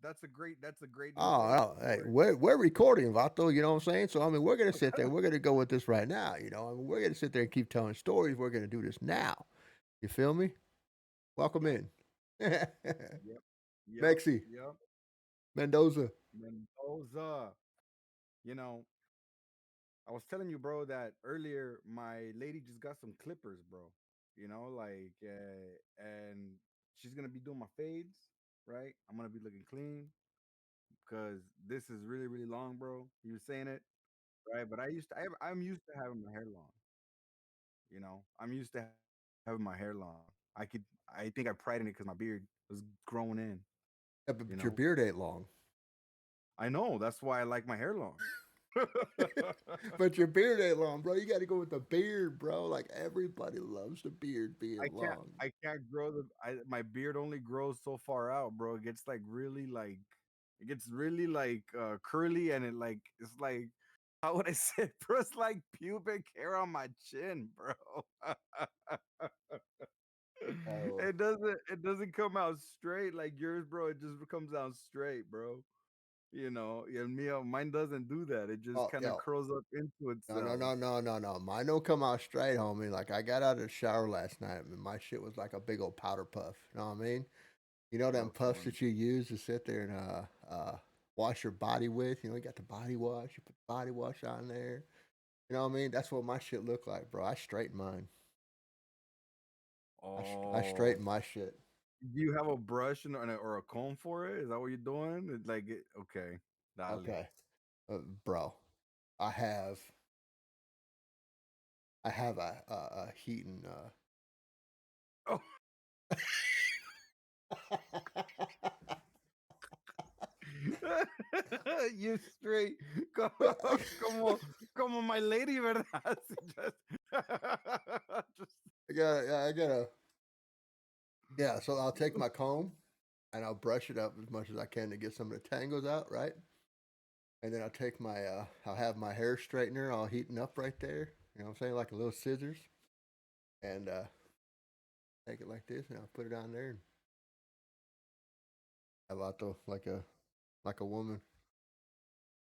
that's a great new Oh, topic no, hey, for it. we're recording, Vato, you know what I'm saying? So, I mean, we're gonna sit there, we're gonna go with this right now, I mean, we're gonna sit there and keep telling stories, we're gonna do this now. You feel me? Welcome in. Yep, yep, Mexi, yep. Mendoza. Mendoza. You know, I was telling you, bro, that earlier my lady just got some clippers, bro. And she's gonna be doing my fades, right? I'm gonna be looking clean because this is really, really long, bro. You were saying it, right? But I'm used to having my hair long. I'm used to having my hair long. I think I pride in it because my beard was growing in. Yeah, You but know, your beard ain't long. I know that's why I like my hair long. But your beard ain't long, bro. You gotta go with the beard, bro. Like everybody loves the beard being I can't long. I can't grow my beard only grows so far out, bro. It gets really like curly and it's like how would I say it, bro? It's like pubic hair on my chin, bro. Oh, It doesn't come out straight like yours, bro. It just comes out straight, bro. Yeah, mine doesn't do that. It just oh, kind of yo, curls up into no, no, itself. no, no, no, no. Mine don't come out straight, homie. Like I got out of the shower last night, and my shit was like a big old powder puff. You know what I mean? You know them That's puffs funny. that you use to sit there and wash your body with. You know, you got the body wash. You put body wash on there. You know what I mean? That's what my shit look like, bro. I straighten mine. I Oh, straighten my shit. do you have a brush or a comb for it? Is that what you're doing? Okay, dale. Okay, bro. I have I have a heating. Oh, you straight. Como, como my lady, ¿verdad? Sí, just I got I gotta yeah. So I'll take my comb and I'll brush it up as much as I can to get some of the tangles out, right? And then I'll take my I'll have my hair straightener all heating up right there. You know what I'm saying? Like a little scissors. And take it like this and I'll put it on there and have out the like a woman.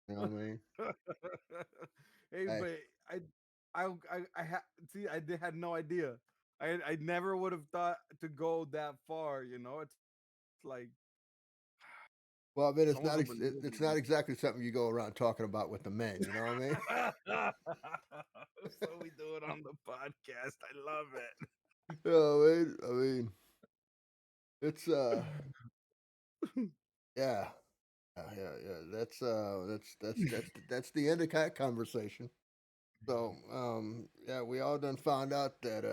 You know what I mean? hey, Hey. but see, had no idea. I never would have thought to go that far. It's like it's Well, I almost mean, unbelievable. it's not exactly something you go around talking about with the men. You know what I mean? So we do it on the podcast. I love it. I mean, it's yeah. Yeah. That's the end of that conversation. So, yeah, we all done found out that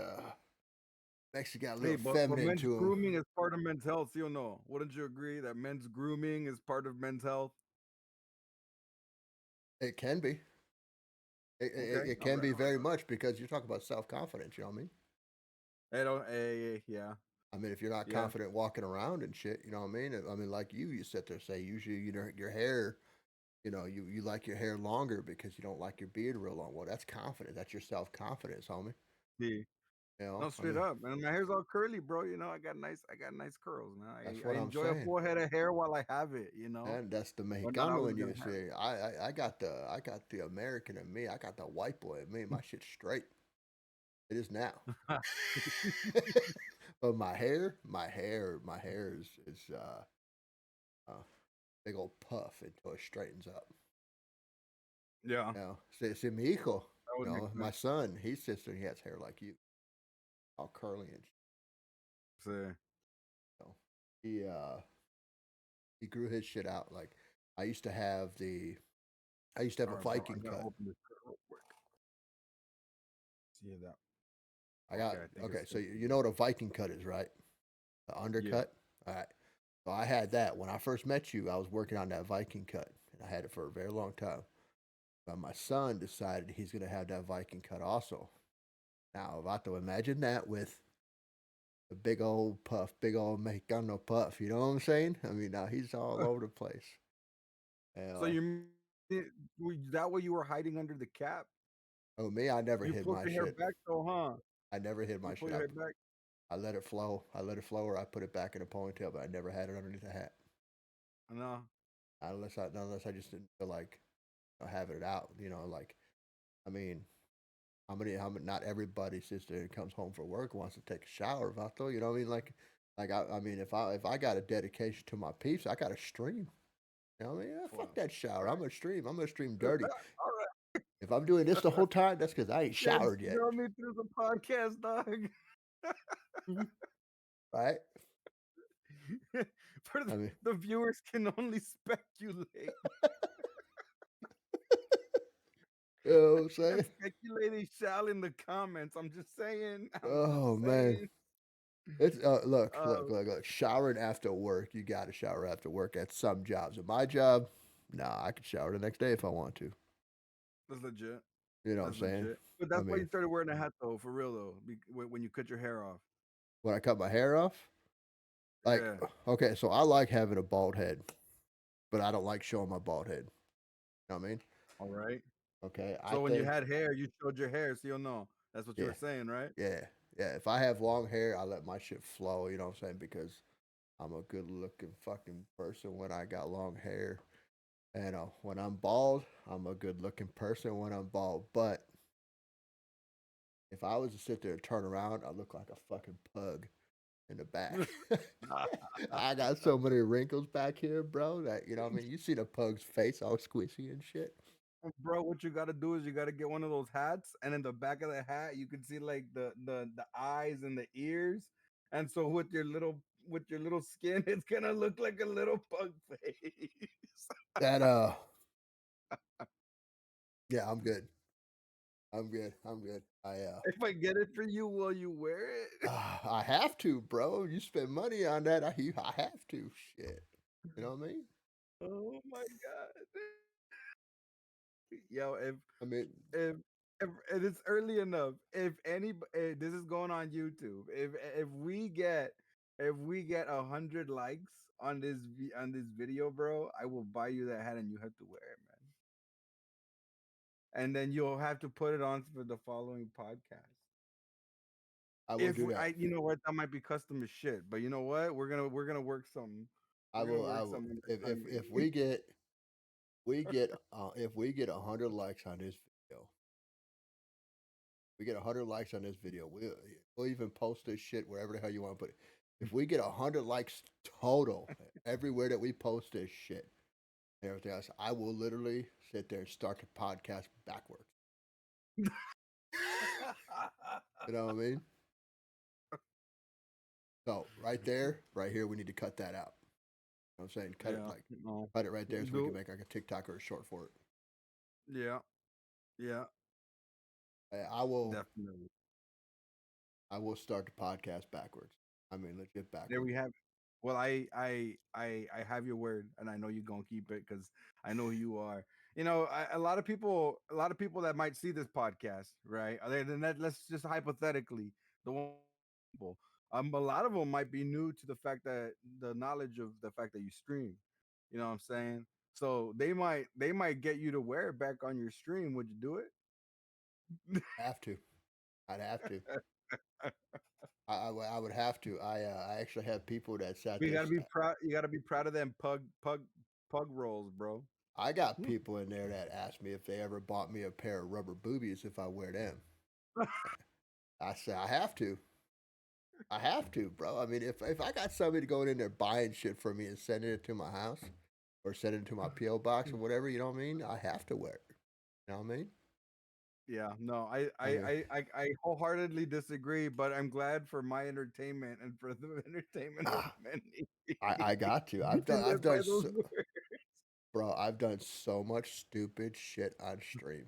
Mexi got a little Hey, but feminine men's to him. grooming is part of men's health, you know. Wouldn't you agree that men's grooming is part of men's health? It can be. Okay, It all can right, be all right. very much because you're talking about self confidence. You know what I mean? I don't. Yeah, I mean, if you're not yeah. confident walking around and shit, you know what I mean? I mean, like you sit there and say usually your hair, you like your hair longer because you don't like your beard real long. Well, that's confidence. That's your self confidence, homie. See, no, I straight mean, up, man. My hair's all curly, bro. I got nice curls, man. that's I what I'm enjoy a saying. full head of hair while I have it, And that's the but not Mexicano always in you. gonna have See, I got the American in me. I got the white boy in me. My shit's straight. It is now. it. But my hair is uh big old puff until it straightens up. Yeah, See mi hijo, that would make my sense. son, he sits there, he has hair like you, all curly and See, he he grew his shit out. Like I used to have the I used to have all a right, bro. I Viking gotta cut. open this real quick. See that? I got Okay, I think okay, it's so good. you know what a Viking cut is, right? The Yeah. undercut. All right. So I had that when I first met you. I was working on that Viking cut, and I had it for a very long time. But my son decided he's going to have that Viking cut also. Now, if I have to imagine that with a big old puff, big old Mexicano puff, you know what I'm saying? I mean, now he's all over the place. So Uh, you mean that way you were hiding under the cap? oh, me, I never You hid pulled my your hair shit. back though, huh? I never hid You my pull shit. your hair back. I let it flow. I let it flow, or I put it back in a ponytail, but I never had it underneath a hat. No. Unless I just didn't feel like having it out. Like I mean, how many not everybody sits there and comes home from work wants to take a shower, Vato. You know what I mean? Like, if I got a dedication to my peeps, I got to stream. You know what I mean? Yeah, fuck Well, that shower. all I'm right. gonna stream. I'm gonna stream dirty. All right. If I'm doing this the whole time, that's because I ain't Just showered yet. throw me through the podcast, dog. Mhm. Right? For I mean, the viewers can only speculate. you know what I'm And saying? speculating shall in the comments. I'm just saying. I'm just Oh man. saying. It's look, look, Uh, look, look. Showering after work, you got to shower after work at some jobs. At my job, nah, I could shower the next day if I want to. that's legit. You know what I'm That's saying? legit. But I that's why you mean, started wearing a hat, though. For real, though. When you cut your hair off. when I cut my hair off, like, Yeah. okay, so I like having a bald head, but I don't like showing my bald head. You know what I mean? All right. Okay, I So when you think, had hair, you showed your hair, so you'll know. That's what you yeah, were saying, right? yeah, yeah. If I have long hair, I let my shit flow. You know what I'm saying? Because I'm a good looking fucking person when I got long hair. And when I'm bald, I'm a good looking person when I'm bald. But if I was to sit there and turn around, I look like a fucking pug in the back. I got so many wrinkles back here, bro, that, I mean, you see the pug's face all squishy and shit. Bro, what you gotta do is you gotta get one of those hats, and in the back of the hat, you can see like the eyes and the ears. And so with your little skin, it's gonna look like a little pug face. That, yeah, I'm good. I'm good. I'm good. If I get it for you, will you wear it? I have to, bro. You spend money on that. I have to. Shit. You know what I mean? Oh my god. Yo, I mean, if if and it's early enough, if any this is going on YouTube. If we get 100 likes on on this video, bro, I will buy you that hat and you have to wear it, man. And then you'll have to put it on for the following podcast. I will If do that. you know what, that might be custom as shit, but you know what, we're gonna work some. I We're gonna will. I work will. something If behind. we get 100 likes on this video, we get 100 likes on this video. We'll even post this shit wherever the hell you want to put it. If we get 100 likes total everywhere that we post this shit and everything else, I will literally sit there and start the podcast backwards. You know what I mean? So right there, right here, we need to cut that out. You know what I'm saying? Yeah, no, Cut it right there so we can do make like a TikTok or a short for it. yeah, yeah, I will definitely. I will start the podcast backwards. I mean, legit There backwards. we have it. Well, I have your word, and I know you're gonna keep it because I know who you are. You know, a lot of people that might see this podcast, right? Other than that, let's just hypothetically, the one people, a lot of them might be new to the fact that the knowledge of the fact that you stream. You know what I'm saying? So they might get you to wear it back on your stream. Would you do it? Have to. I'd have to. I would have to. I actually have people that sat You there. gotta be proud. You gotta be proud of them pug rolls, bro. I got people in there that asked me if they ever bought me a pair of rubber boobies if I wear them. I say I have to. I have to, bro. I mean, if I got somebody going in there buying shit for me and sending it to my house or sending it to my PO box or whatever, you know what I mean? I have to wear it. You know what I mean? Yeah, no, I, I, I mean, I, I, I wholeheartedly disagree, but I'm glad for my entertainment and for the entertainment of ah, many. I got to. You can I've live by done those so, words. bro. I've done so much stupid shit on stream.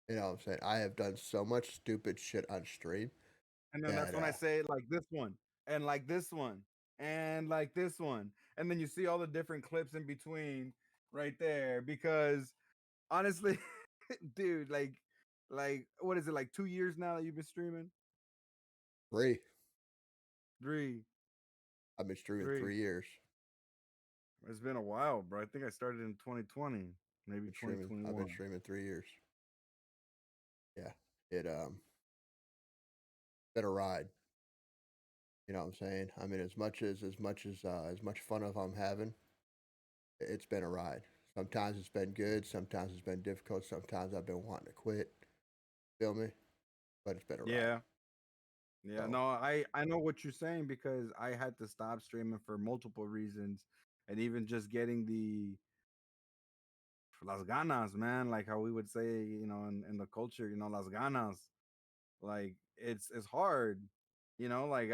You know what I'm saying? I have done so much stupid shit on stream And then that's that when I say like this one and like this one and like this one. And then you see all the different clips in between right there because honestly, dude, like what is it, like 2 years now that you've been streaming? three. Three, I've been streaming three. 3 years. It's been a while, bro. I think I started in 2020, maybe I've been 2021. streaming 3 years. Yeah, it been a ride. You know what I'm saying? I mean, as much fun as I'm having, it's been a ride. Sometimes it's been good. Sometimes it's been difficult. Sometimes I've been wanting to quit. Feel me? But it's been a ride. Yeah. Yeah, So no, I know what you're saying because I had to stop streaming for multiple reasons, and even just getting the las ganas, man, like how we would say, in the culture, las ganas, like it's hard, like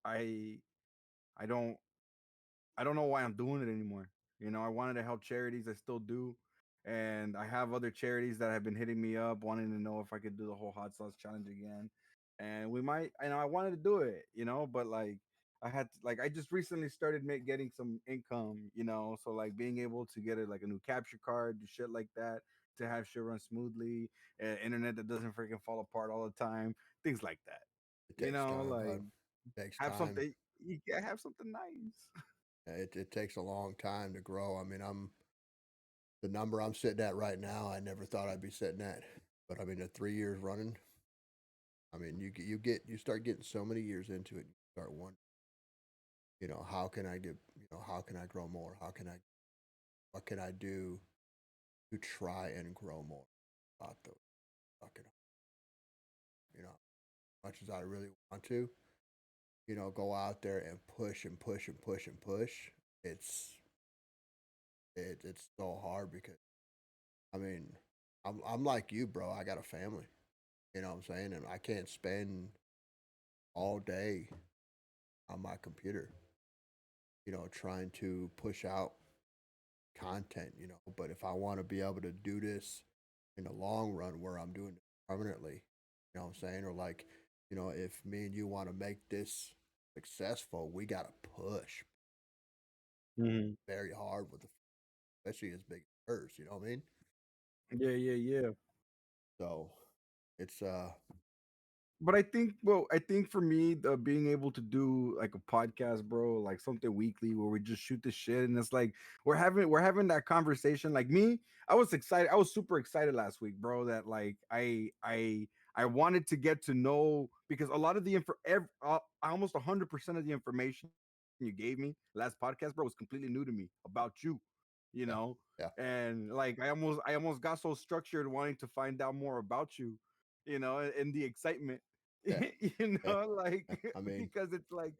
I I don't I don't know why I'm doing it anymore. I wanted to help charities. I still do. And I have other charities that have been hitting me up wanting to know if I could do the whole hot sauce challenge again. And we might, I wanted to do it, but like I just recently started getting some income, so like being able to get like a new capture card, do shit like that, to have shit run smoothly, internet that doesn't freaking fall apart all the time, things like that. it takes time, Like bud. It takes have time. something, you gotta have something nice. It takes a long time to grow. I mean, I'm the number I'm sitting at right now. I never thought I'd be sitting at, but I mean, at 3 years running, I mean, you start getting so many years into it. You start wondering, how can I get, how can I grow more? What can I do to try and grow more? About those fucking, much as I really want to, go out there and push and push and push and push. It's it's so hard because I mean, I'm like you, bro. I got a family. You know what I'm saying? And I can't spend all day on my computer, trying to push out content, But if I want to be able to do this in the long run where I'm doing it permanently, you know what I'm saying? Or like, if me and you want to make this successful, we got to push very hard with the, especially as big as hers, you know what I mean? Yeah, yeah, yeah. So it's, But I think for me, the being able to do like a podcast, bro, like something weekly where we just shoot the shit, and it's like we're having that conversation. Like me, I was excited. I was super excited last week, bro. That like I wanted to get to know because a lot of the almost 100% of the information you gave me last podcast, bro, was completely new to me about you yeah, know, yeah, and like I almost got so structured wanting to find out more about you, and the excitement, yeah, yeah, like yeah. I mean, because it's like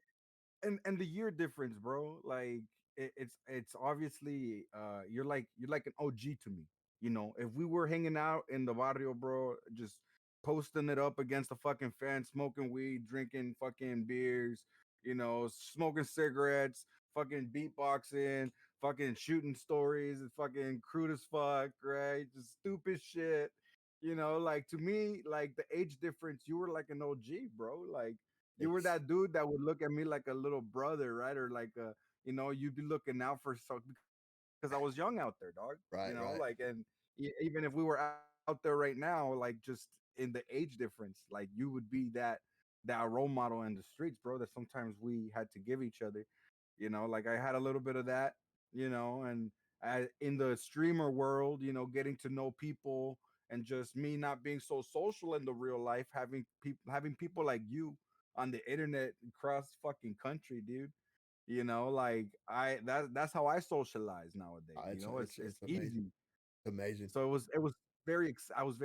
and the year difference, bro. Like it's obviously you're like an OG to me. If we were hanging out in the barrio, bro, just posting it up against the fucking fence, smoking weed, drinking fucking beers, smoking cigarettes, fucking beatboxing, fucking shooting stories, and fucking crude as fuck, right? Just stupid shit. Like to me, like the age difference, you were like an OG, bro. Like you were it's that dude that would look at me like a little brother, right? Or like you'd be looking out for so because I was young out there, dog. right, Like right. and even if we were out there right now, like just in the age difference, like you would be that role model in the streets, bro. That sometimes we had to give each other. Like I had a little bit of that, and in the streamer world, getting to know people and just me not being so social in the real life, having people like you on the internet across fucking country, dude. Like that's how I socialize nowadays. It's It's amazing, easy. amazing. So I was very excited. I was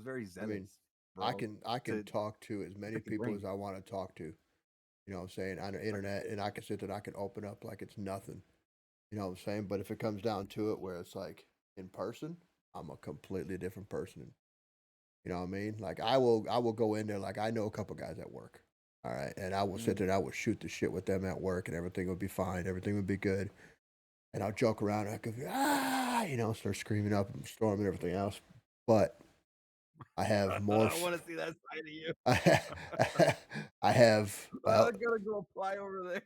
very I mean, zealous, bro, I can to talk to as many pick your people brain. as I want to talk to. You know what I'm saying, on the Right. internet, and I can sit there and I can open up like it's nothing. You know what I'm saying? But if it comes down to it, where it's like in person, I'm a completely different person. You know what I mean? Like I will go in there like I know a couple guys at work. All right, and I will sit Mm. there and I will shoot the shit with them at work, and everything will be fine. Everything would be good, and I'll joke around. And I could, start screaming up and storming and everything else. But I have more. I want to see that side of you. I have I well, gotta go apply over there.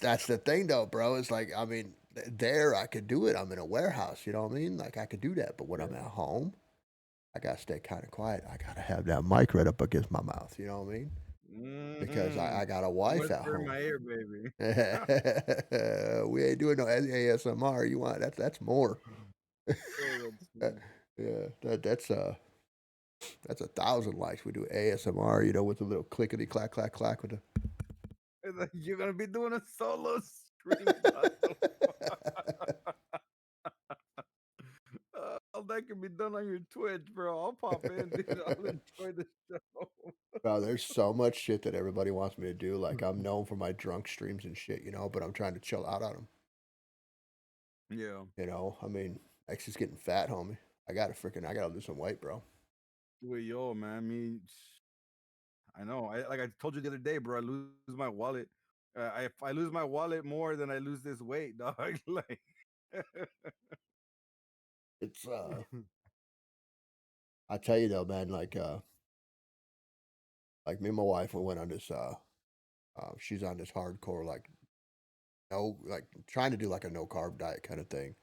that's the thing though, bro. It's like I mean, there I could do it. I'm in a warehouse, you know what I mean? Like I could do that, but when I'm Yeah. at home, I gotta stay kind of quiet. I gotta have that mic right up against my mouth, you know what I mean? Because I Mm. got a wife at Whisper in home. my ear, baby. We ain't doing no ASMR. You want that's more. Oh, that's funny. Yeah, that's 1,000 likes. We do ASMR, with a little clickety clack clack clack with the. You're gonna be doing a solo stream. What the all that can be done on your Twitch, bro. I'll pop in, dude. I'll enjoy the show. Bro, there's so much shit that everybody wants me to do. Like I'm known for my drunk streams and shit, but I'm trying to chill out on them. Yeah. I mean, X is getting fat, homie. I gotta lose some weight, bro. Well, yo, man. I mean, I know. I like I told you the other day, bro. I lose my wallet. If I lose my wallet more than I lose this weight, dog. Like, It's I tell you though, man, like me and my wife, we went on this she's on this hardcore like trying to do like a no carb diet kind of thing.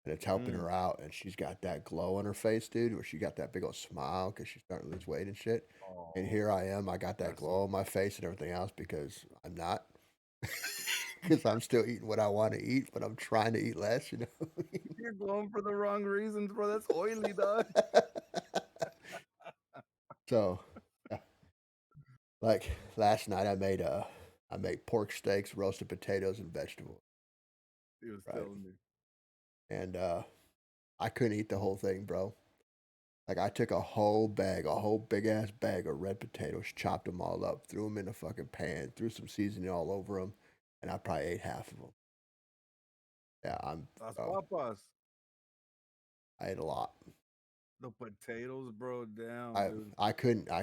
And it's helping mm, her out, and she's got that glow on her face, dude, where she got that big old smile because she's starting to lose weight and shit. And oh, here I am, I got that that's so glow on my face and everything else because I'm not, because I'm still eating what I want to eat, but I'm trying to eat less, you know. you're going for the wrong reasons, bro. That's oily, dog. So, yeah, like last night, I made pork steaks, roasted potatoes, and vegetables, He was right? telling me. And I couldn't eat the whole thing, bro. Like I took a whole big ass bag of red potatoes, chopped them all up, threw them in a fucking pan, threw some seasoning all over them, and I probably ate half of them. Yeah, Las bro. papas, I ate a lot. the potatoes, bro. Damn, I dude. I couldn't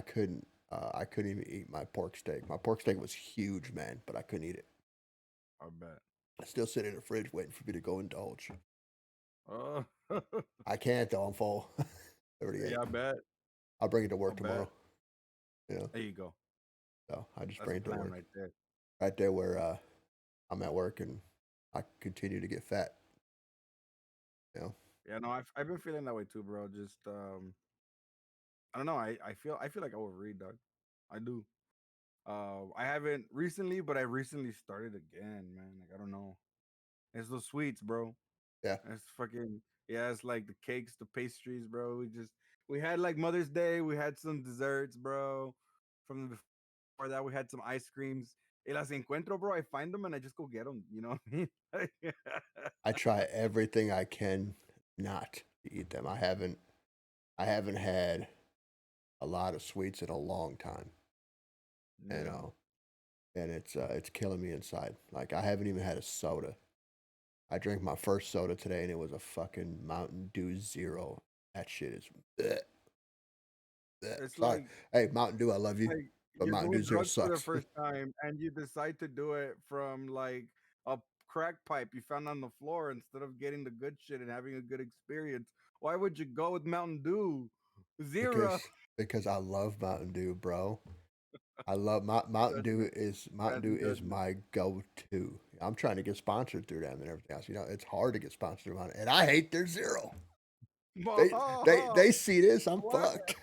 even eat my pork steak. My pork steak was huge, man, but I couldn't eat it. I bet. I still sit in the fridge waiting for me to go indulge. Oh, I can't though. I'm full. I already yeah, ate. I bet. I'll bring it to I work bet. tomorrow. You know, There you go. so I just That's bring a it to plan work right there. right there where I'm at work and I continue to get fat. You know. Yeah, no, I've been feeling that way too, bro. Just I don't know. I feel like I overeat, dog. I do. I haven't recently, but I recently started again, man. Like I don't know. It's those sweets, bro. Yeah. It's fucking yeah. It's like the cakes, the pastries, bro. We had like Mother's Day. We had some desserts, bro. From the before that, we had some ice creams. Y las encuentro, bro. I find them and I just go get them. You know what I mean? Like, I try everything I can not to eat them. I haven't had a lot of sweets in a long time. You yeah. know, and it's killing me inside. Like I haven't even had a soda. I drank my first soda today and it was a fucking Mountain Dew Zero. That shit is bleh, bleh. It's Sorry. Hey, Mountain Dew, I love you. like But you're Mountain Dew doing Zero drugs for the sucks. first time and you decide to do it from like a crack pipe you found on the floor instead of getting the good shit and having a good experience. Why would you go with Mountain Dew? Zero. Because I love Mountain Dew, bro. I love Judgment. Mountain Dew Stand is judgment. my go-to. I'm trying to get sponsored through them and everything else. It's hard to get sponsored through Mountain, and I hate their zero. They see this, I'm What? fucked.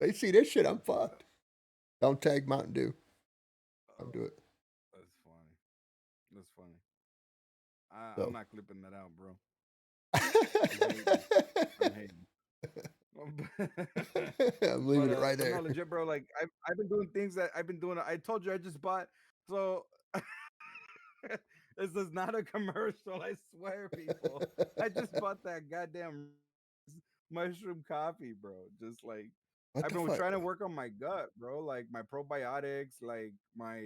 They see this shit, I'm fucked. Don't tag Mountain Dew. Don't Oh, do it. that's funny. That's funny. I'm So not clipping that out, bro. I'm hating. I'm hating. I'm but leaving it right no, there. legit, bro. Like I've been doing things that I've been doing. I told you I just bought. So this is not a commercial. I swear, people. I just bought that goddamn mushroom coffee, bro. Just like What I've the been fuck? trying to work on my gut, bro. Like my probiotics, like my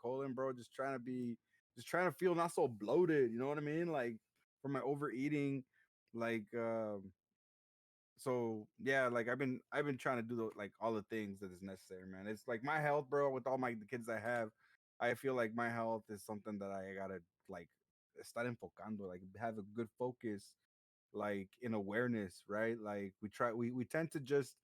colon, bro. Just trying to feel not so bloated. You know what I mean? Like from my overeating, like so yeah, like I've been trying to do like all the things that is necessary, man. It's like my health, bro, with all the kids I have. I feel like my health is something that I gotta like start enfocando, like have a good focus, like in awareness, right? Like we tend to just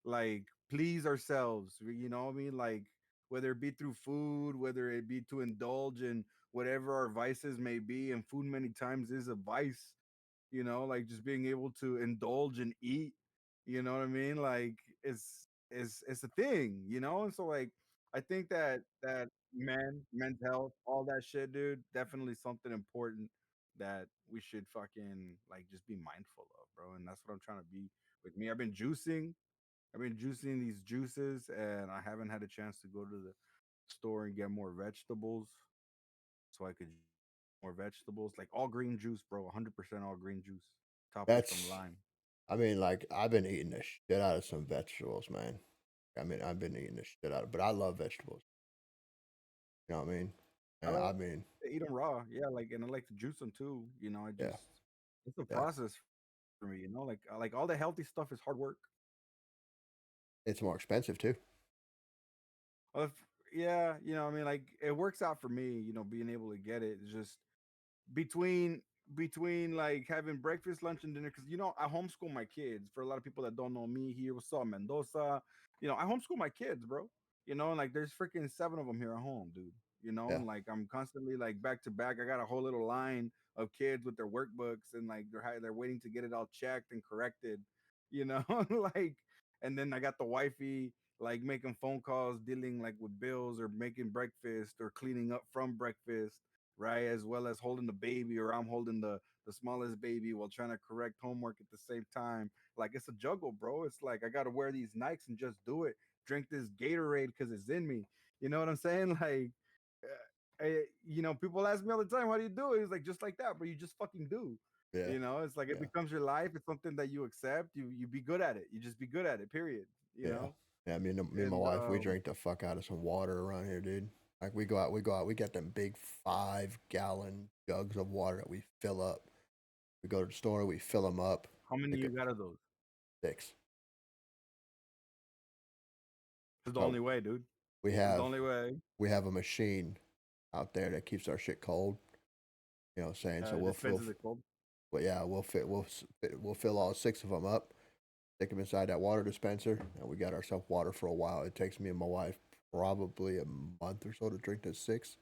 like please ourselves, you know what I mean? Like whether it be through food, whether it be to indulge in whatever our vices may be, and food many times is a vice, like just being able to indulge and eat, you know what I mean? Like it's a thing, and so like I think that men's health, all that shit, dude, definitely something important that we should fucking like just be mindful of, bro. And that's what I'm trying to be with me. I've been juicing these juices and I haven't had a chance to go to store and get more vegetables so I could more vegetables, like all green juice, bro. 100% all green juice, topped with some That's, lime. I mean, like I've been eating the shit out of some vegetables, man. I mean, I've been eating the shit out of, but I love vegetables. You know what I mean? I And like I mean, to eat them raw, yeah. Like, and I like to juice them too. I yeah, just it's a yeah. process for me. Like all the healthy stuff is hard work. It's more expensive too. If, yeah, I mean, like it works out for me. Being able to get it. It's just between like having breakfast, lunch, and dinner. Because I homeschool my kids. For a lot of people that don't know me here, what's up, Mendoza? I homeschool my kids, bro. And like there's freaking seven of them here at home, dude. Yeah, And like I'm constantly like back to back. I got a whole little line of kids with their workbooks, and like they're waiting to get it all checked and corrected. Like, and then I got the wifey like making phone calls, dealing like with bills or making breakfast or cleaning up from breakfast, right? As well as holding the baby, or I'm holding the smallest baby while trying to correct homework at the same time. Like it's a juggle, bro. It's like I gotta wear these Nikes and just do it. Drink this Gatorade because it's in me. You know what I'm saying? Like, people ask me all the time, "How do you do it?" It's like just like that, but you just fucking do. yeah, It's like it yeah, becomes your life. It's something that you accept. You be good at it. You just be good at it. Period. You yeah. know. Yeah, me and my And wife, we drink the fuck out of some water around here, dude. Like we get them big 5 gallon jugs of water that we fill up. We go to the store, we fill them up. how many Like you got of those? 6. It's the But only way, dude. we It's the have only way. we have a machine out there that keeps our shit cold. You know what I'm saying? So Dispenses it cold. but yeah, we'll fill all 6 of them up, stick them inside that water dispenser, and we got ourselves water for a while. It takes me and my wife probably a month or so to drink the 6,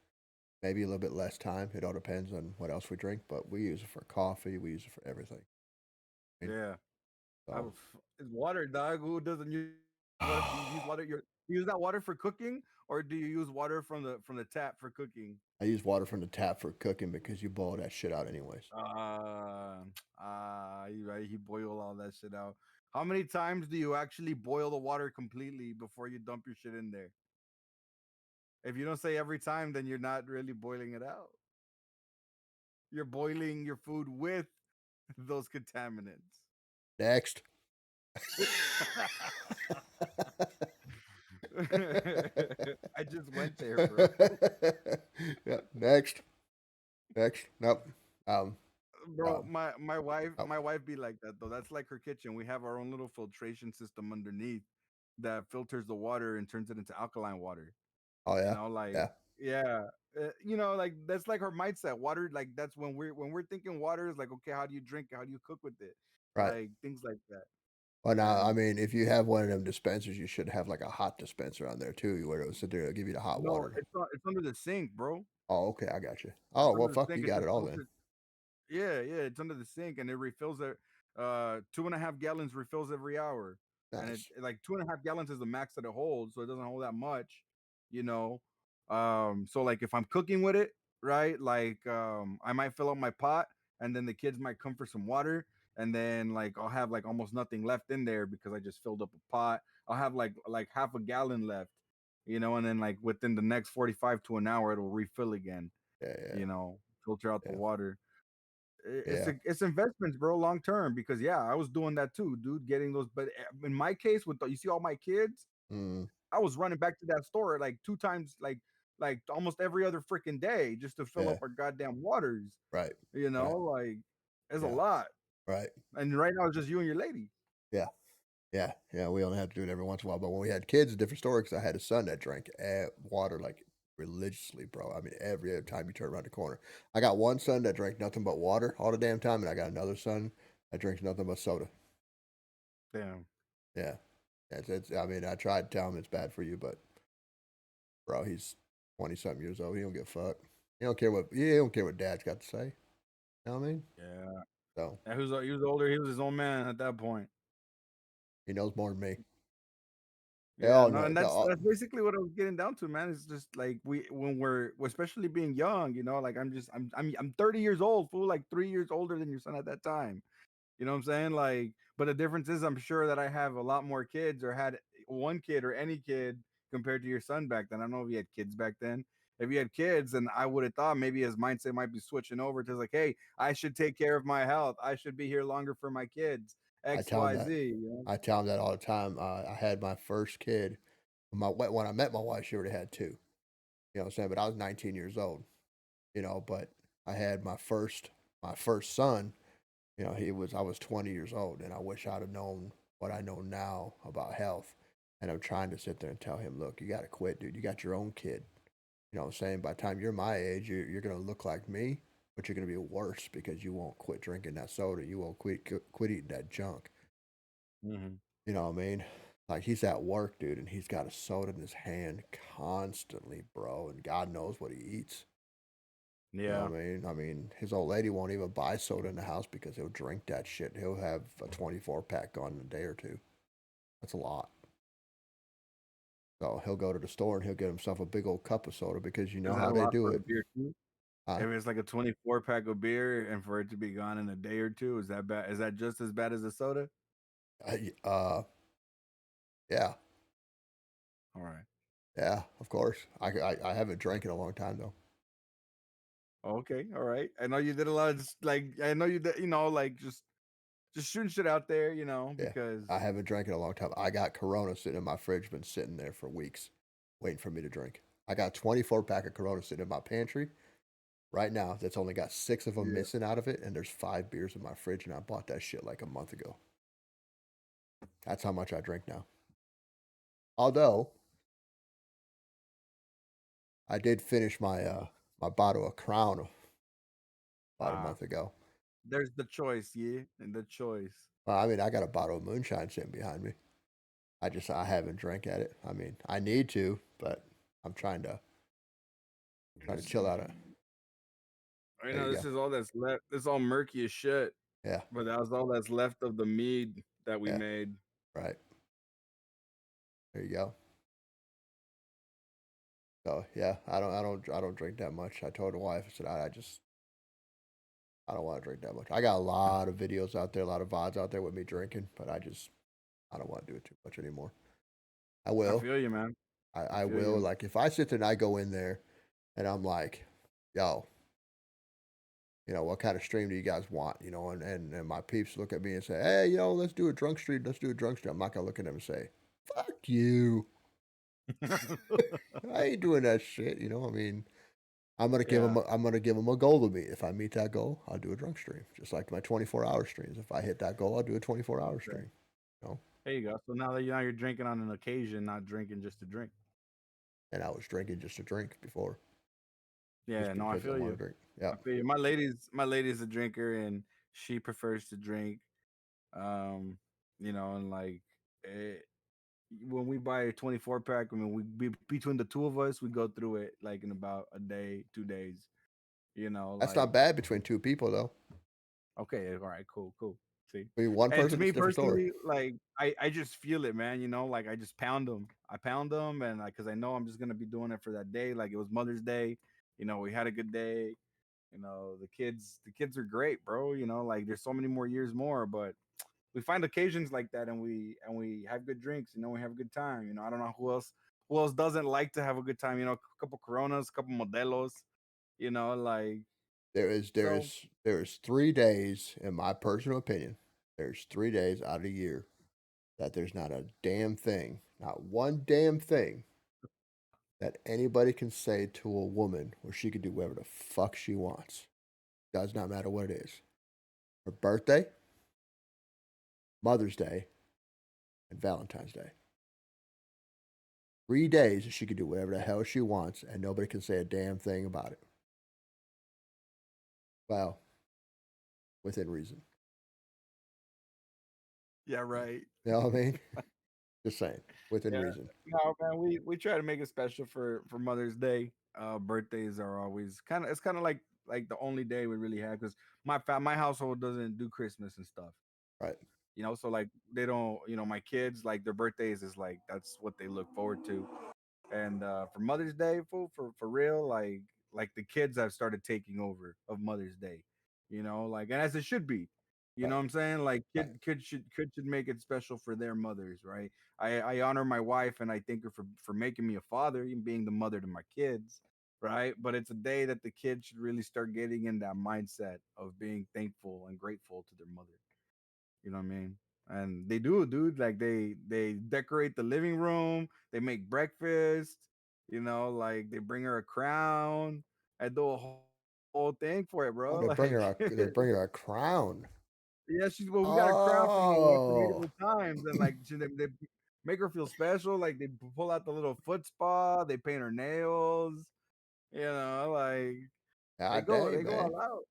maybe a little bit less time. It all depends on what else we drink, but we use it for coffee. We use it for everything. I mean, Yeah. so It's water, dog. Who doesn't use water? Do you use water? You use that water for cooking, or do you use water from the tap for cooking? I use water from the tap for cooking because you boil that shit out anyways. You right. He boil all that shit out. How many times do you actually boil the water completely before you dump your shit in there? If you don't say every time, then you're not really boiling it out. You're boiling your food with those contaminants. Next. I just went there, bro. Yeah. Next. Next. Nope. Um. Bro, Um. my Oh. wife be like that though. That's like her kitchen. We have our own little filtration system underneath that filters the water and turns it into alkaline water. Oh yeah. Like, Yeah. yeah, like that's like her mindset. Water, like that's when we're thinking water is like, okay, how do you drink it? How do you cook with it? Right. Like things like that. Well, now, I And mean, if you have one of them dispensers, you should have like a hot dispenser on there too, where it'll sit there and give you the hot no, water. it's under the sink, bro. Oh, okay, I got you. It's Oh, well, under the fuck, you sink. It's got a it all then. filtered. Yeah, yeah, it's under the sink and it refills it. 2.5 gallons refills every hour, and Nice. like 2.5 gallons is the max that it holds, so it doesn't hold that much, you know. So like if I'm cooking with it, right? Like I might fill up my pot, and then the kids might come for some water, and then like I'll have like almost nothing left in there because I just filled up a pot. I'll have like half a gallon left, and then like within the next 45 to an hour, it'll refill again, Yeah, yeah, filter out the yeah, water. yeah. It's investments, bro, long term. Because yeah, I was doing that too, dude. Getting those, but in my case, you see all my kids, Mm, I was running back to that store like 2 times, like almost every other freaking day, just to fill up yeah. our goddamn waters. Right, right. Like it's a Yeah, lot. right. And right now, it's just you and your lady. Yeah, yeah, yeah. We only have to do it every once in a while, but when we had kids, a different story because I had a son that drank water like religiously, bro. I mean, every other time you turn around the corner. I got one son that drank nothing but water all the damn time, and I got another son that drinks nothing but soda. Damn. Yeah. It's I mean, I tried to tell him it's bad for you, but bro, he's 20 something years old. He don't give a fuck. He don't care what dad's got to say. You know what I mean? Yeah. So And he was older. He was his own man at that point. he knows more than me. They Yeah, all no, know. and that's basically what I was getting down to, man. It's just like when we're especially being young, like I'm 30 years old, fool, like 3 years older than your son at that time. You know what I'm saying? Like, but the difference is I'm sure that I have a lot more kids or had one kid or any kid compared to your son back then. I don't know if you had kids back then. If you had kids, then I would have thought maybe his mindset might be switching over to like, hey, I should take care of my health. I should be here longer for my kids. I X, tell him Y, that. Z. You know? I tell him that all the time. I had my first kid. When I met my wife, she already had two. You know what I'm saying? But I was 19 years old. But I had my first son. I was 20 years old, and I wish I'd have known what I know now about health. And I'm trying to sit there and tell him, look, you got to quit, dude. You got your own kid. You know what I'm saying? By the time you're my age, you're going to look like me, but you're going to be worse because you won't quit drinking that soda. You won't quit eating that junk. Hmm. You know what I mean? Like he's at work, dude, and he's got a soda in his hand constantly, bro. And God knows what he eats. You know Yeah. what I mean? I mean, his old lady won't even buy soda in the house because he'll drink that shit. He'll have a 24 pack gone in a day or two. That's a lot. So he'll go to the store and he'll get himself a big old cup of soda because you Is know that how a they lot do for a it. beer too? Huh? If it's like a 24 pack of beer and for it to be gone in a day or two, is that bad? Is that just as bad as a soda? Uh, yeah, All right. yeah, of course. I haven't drank in a long time though. Okay. All right. I know you did a lot of like I know you did, like just shooting shit out there, Yeah, because I haven't drank in a long time. I got Corona sitting in my fridge, been sitting there for weeks, waiting for me to drink. I got 24 pack of Corona sitting in my pantry right now. That's only got six of them yeah. missing out of it, and there's 5 beers in my fridge, and I bought that shit like a month ago. That's how much I drink now. Although I did finish my bottle of Crown about a Ah, month ago. there's the choice, yeah, and the choice. Well, I mean, I got a bottle of moonshine sitting behind me. I haven't drank at it. I mean, I need to, but I'm trying to Let's chill see. out. I There know you this go. is all that's left. This is all murky as shit, Yeah, but that was all that's left of the mead that we yeah, made. right. There you go. So yeah, I don't drink that much. I told the wife, I said, I don't want to drink that much. I got a lot of videos out there, a lot of VODs out there with me drinking, but I don't want to do it too much anymore. I I will. feel you, man. I I feel will. you. Like if I sit there and I go in there and I'm like, yo, what kind of stream do you guys want? And my peeps look at me and say, hey, let's do a drunk stream. Let's do a drunk stream. I'm not gonna look at them and say, fuck you. I ain't doing that shit. I mean, Yeah. I'm gonna give them a goal to meet. If I meet that goal, I'll do a drunk stream. Just like my 24-hour streams. If I hit that goal, I'll do a 24-hour Okay. stream. You know, There you go. So now you're drinking on an occasion, not drinking just to drink. and I was drinking just to drink before, Yeah. just No, I because I feel want you. to drink. I Yep. feel you. My lady's a drinker and she prefers to drink. Um, and like eh, when we buy a 24 pack, I mean, between the two of us, we go through it like in about a day, 2 days. That's Like not bad between two people though. okay, all right, cool, cool. See, I mean, one and to person, it's me a different story. personally, like I just feel it, man. Like I just pound them. I pound them, and like because I know I'm just gonna be doing it for that day. Like it was Mother's Day. We had a good day. The kids are great, bro. Like there's so many more years more, but we find occasions like that and we have good drinks, we have a good time. I don't know who else doesn't like to have a good time, a couple Coronas, a couple Modelos, like There is there so. is there is 3 days, in my personal opinion. There's 3 days out of the year that there's not a damn thing, not one damn thing that anybody can say to a woman where she can do whatever the fuck she wants. Does not matter what it is. Her birthday, Mother's Day, and Valentine's Day. 3 days that she can do whatever the hell she wants, and nobody can say a damn thing about it. Well, within reason. Yeah, right. You know what I mean? Just saying, within Yeah. reason. No, man, we try to make it special for Mother's Day. Birthdays are always kind of like the only day we really have, because my household doesn't do Christmas and stuff. Right. So like they don't, my kids, like their birthdays is like that's what they look forward to. And for Mother's Day, fool, for real, like the kids have started taking over of Mother's Day, like, and as it should be. You know Right. what I'm saying? Like Right. kids should make it special for their mothers, right? I honor my wife and I thank her for making me a father and being the mother to my kids, right? But it's a day that the kids should really start getting in that mindset of being thankful and grateful to their mother. You know what I mean? And they do, dude. Like they decorate the living room, they make breakfast, like they bring her a crown. I do a whole thing for it, bro. Like Oh, they're bringing her a crown. yeah, she's well, we got a crown from from medieval Oh, times, and like they make her feel special. Like they pull out the little foot spa, they paint her nails. Like god dang, they go man. all out.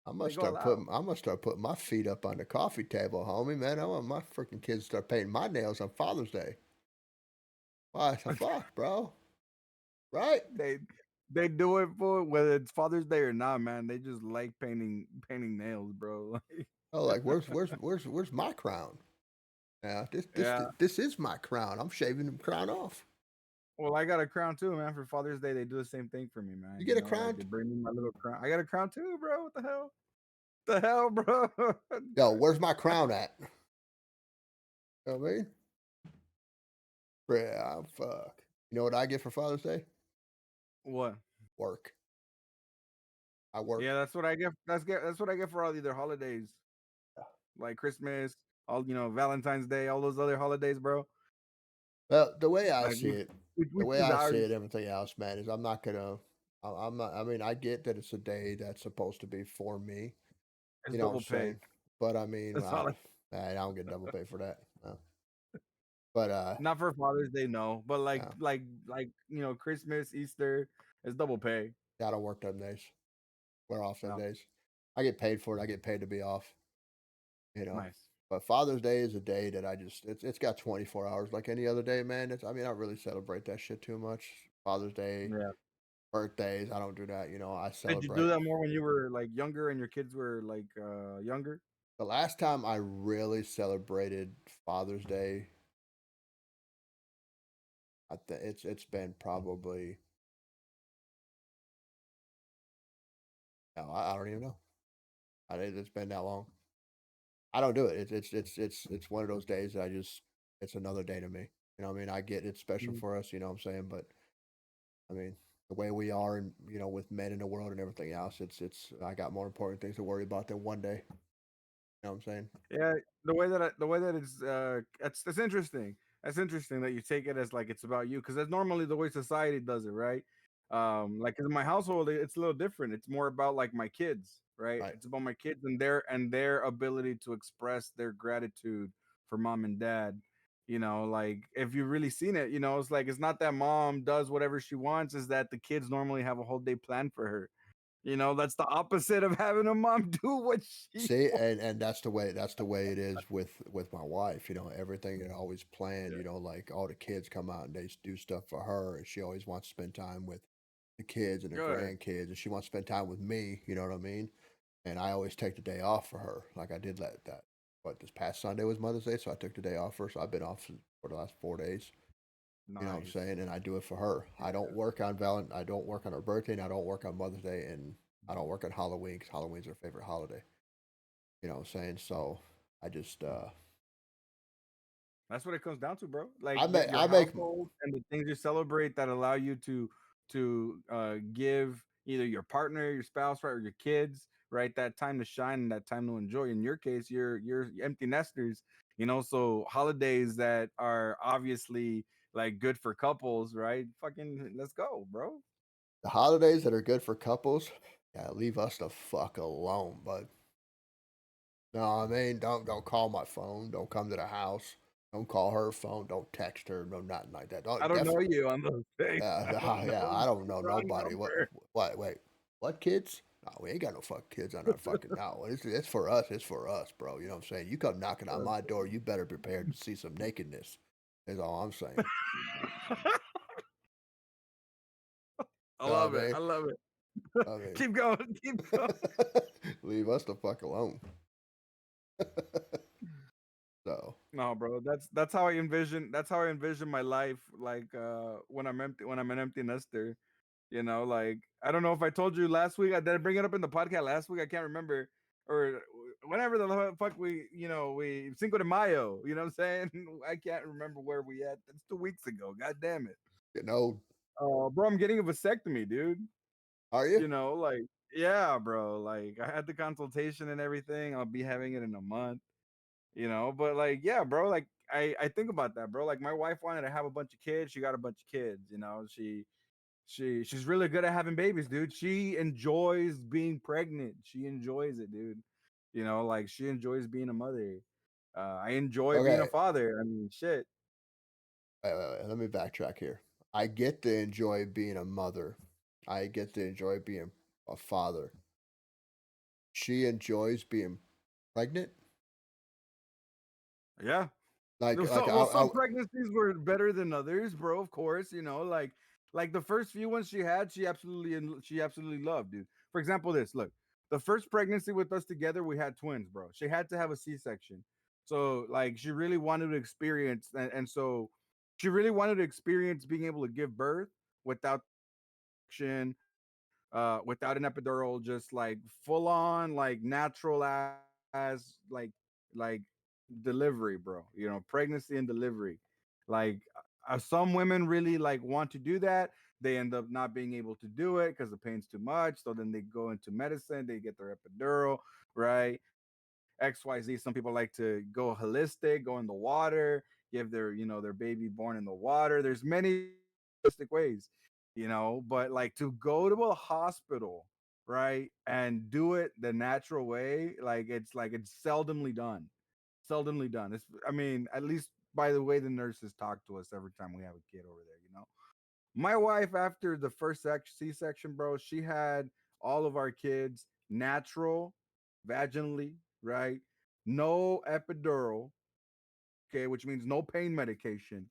I They must go all start out. putting my feet up on the coffee table, homie. Man, I want my freaking kids to start painting my nails on Father's Day. Why the fuck, bro? Right? they they do it for whether it's Father's Day or not, man. They just like painting nails, bro. Oh, like where's my crown? Yeah, Yeah. this is my crown. I'm shaving the crown off. Well, I got a crown too, man. For Father's Day, they do the same thing for me, man. You get a Like crown? they bring me my little crown. I got a crown too, bro. What the hell? The hell, bro? Yo, where's my crown at? You know what I mean? Yeah, fuck. You know what I get for Father's Day? What? Work. I work. Yeah, that's what I get. That's what I get for all the other holidays, like Christmas, all Valentine's Day, all those other holidays, bro. Well, the way I Like see it, we choose ours. everything else, man, is I'm not gonna. I'm not. I mean, I get that it's a day that's supposed to be for me. It's You know what I'm double pay. saying? But I mean, That's all. I don't get double pay for that. No. But Not for Father's Day, no. But yeah, Christmas, Easter, it's double pay. I don't work them days. We're off them No, days. I get paid for it. I get paid to be off. You know. nice. But Father's Day is a day that it's got 24 hours like any other day, man. I mean, I don't really celebrate that shit too much. Father's Day, Yeah. birthdays, I don't do that. I Did you do celebrate. that more when you were like younger and your kids were like younger? The last time I really celebrated Father's Day, it's been probably no, I don't even know. It's been that long. I don't do it. It's one of those days that it's another day to me. You know what I mean? I get it's special Mhm. for us, you know what I'm saying? But I mean, the way we are and with men in the world and everything else, it's I got more important things to worry about than one day. You know what I'm saying? Yeah, the way that it's that's interesting. That's interesting that you take it as like it's about you because that's normally the way society does it, right? Like in my household, it's a little different. It's more about like my kids, right? Right. It's about my kids and their ability to express their gratitude for mom and dad. Like if you've really seen it, it's like it's not that mom does whatever she wants, is that the kids normally have a whole day planned for her. That's the opposite of having a mom do what she See, wants. and that's the way it is with my wife. Everything is always planned. Like all the kids come out and they do stuff for her, and she always wants to spend time with the kids and the Good. grandkids, and she wants to spend time with me. You know what I mean? And I always take the day off for her. Like I did that. But this past Sunday was Mother's Day, so I took the day off for her. So I've been off for the last 4 days. You know what I'm Nice. saying? And I do it for her. I don't work on her birthday, and I don't work on Mother's Day, and I don't work on Halloween because Halloween's her favorite holiday. You know what I'm saying? So I just That's what it comes down to, bro. Like your I make household and the things you celebrate that allow you to give either your partner, your spouse, right, or your kids, right, that time to shine and that time to enjoy. In your case, you're empty nesters, so holidays that are obviously like good for couples, right? Fucking let's go, bro. the holidays that are good for couples. Yeah, leave us the fuck alone, bud. No, I mean, don't call my phone. Don't come to the house. Don't call her phone. Don't text her. No, nothing like that. I Don't don't know definitely. you on those things. I don't Yeah. know I you. don't know Wrong nobody. number. What? Wait. What kids? No, we ain't got no fucking kids on our fucking. No, it's for us. It's for us, bro. You know what I'm saying? You come knocking on my door, you better prepare to see some nakedness. Is all I'm saying. I You know love what I it. mean? I love it. I mean, Keep going. Keep going. leave us the fuck alone. So No, bro. That's how I envision. That's how I envision my life. Like when I'm empty, when I'm an empty nester. Like I don't know if I told you last week. Did I bring it up in the podcast last week? I can't remember. Or whenever the fuck we Cinco de Mayo, you know what I'm saying? I can't remember where we at. That's 2 weeks ago. God damn it. Getting old. Bro, I'm getting a vasectomy, dude. Are you? Like, yeah, bro. Like, I had the consultation and everything. I'll be having it in a month. But like, yeah, bro. Like, I think about that, bro. Like, my wife wanted to have a bunch of kids. She got a bunch of kids. She's really good at having babies, dude. She enjoys being pregnant. She enjoys it, dude. Like she enjoys being a mother. I enjoy being a Okay. father. I mean, shit. Wait. Let me backtrack here. I get to enjoy being a mother. I get to enjoy being a father. She enjoys being pregnant. Yeah. Like, like Well, some pregnancies were better than others, bro. Of course, like the first few ones she had, she absolutely loved, dude. For example, this look, the first pregnancy with us together, we had twins, bro. She had to have a C-section, so like she really wanted to experience, and so she really wanted to experience being able to give birth without the C-section, without an epidural, just like full on, like natural as like delivery, bro. Pregnancy and delivery. Like some women really like want to do that. They end up not being able to do it because the pain's too much. So then they go into medicine. They get their epidural, right? XYZ. Some people like to go holistic, go in the water, give their baby born in the water. There's many holistic ways, but like to go to a hospital, right, and do it the natural way, like it's seldomly done. I mean, at least by the way the nurses talk to us every time we have a kid over there. My wife, after the first C-section, bro, she had all of our kids natural, vaginally, right? No epidural, okay, which means no pain medication,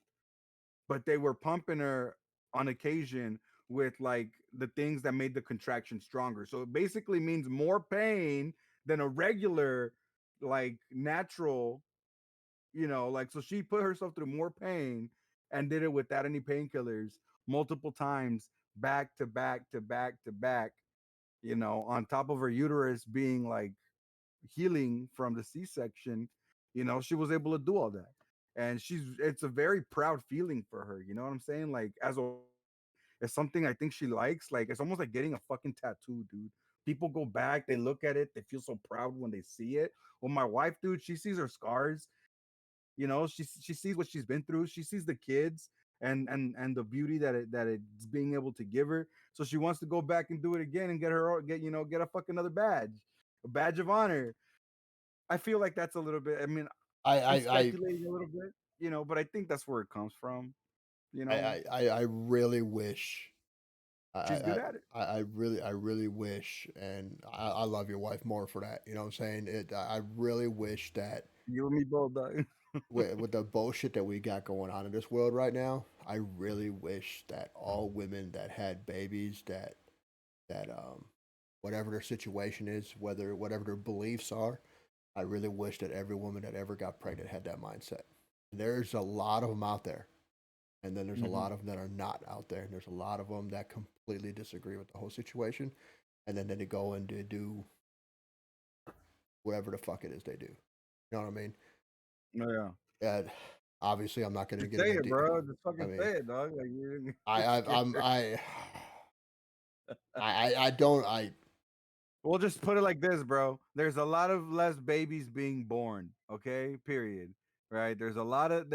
but they were pumping her on occasion with like the things that made the contraction stronger. So it basically means more pain than a regular, like natural, like so she put herself through more pain and did it without any painkillers multiple times, back to back to back to back, on top of her uterus being like healing from the C-section. She was able to do all that. And it's a very proud feeling for her. You know what I'm saying? Like, as a woman, it's something I think she likes. Like, it's almost like getting a fucking tattoo, dude. People go back, they look at it, they feel so proud when they see it. Well, my wife, dude, she sees her scars. She sees what she's been through. She sees the kids and the beauty that it's being able to give her. So she wants to go back and do it again and get a fucking another badge, a badge of honor. I feel like that's a little bit. I mean, I, I'm I, I, speculating a little bit, but I think that's where it comes from. You know, I really wish. I, she's good I, at it. I really wish, and I love your wife more for that. You know what I'm saying? I really wish that You and me both, dog. with the bullshit that we got going on in this world right now, I really wish that all women that had babies that whatever their situation is, whatever their beliefs are, I really wish that every woman that ever got pregnant had that mindset. There's a lot of them out there, and then there's a Hmm. lot of them that are not out there, and there's a lot of them that completely disagree with the whole situation, and then they go and they do whatever the fuck it is they do. You know what I mean? Oh, yeah. And obviously, I'm not going to Just get say into. it, bro. Just I fucking mean, say it, dog. Like you're I, just I, I'm, scared. I don't, I, We'll just put it like this, bro. There's a lot of less babies being born. Okay, period. Right? There's a lot of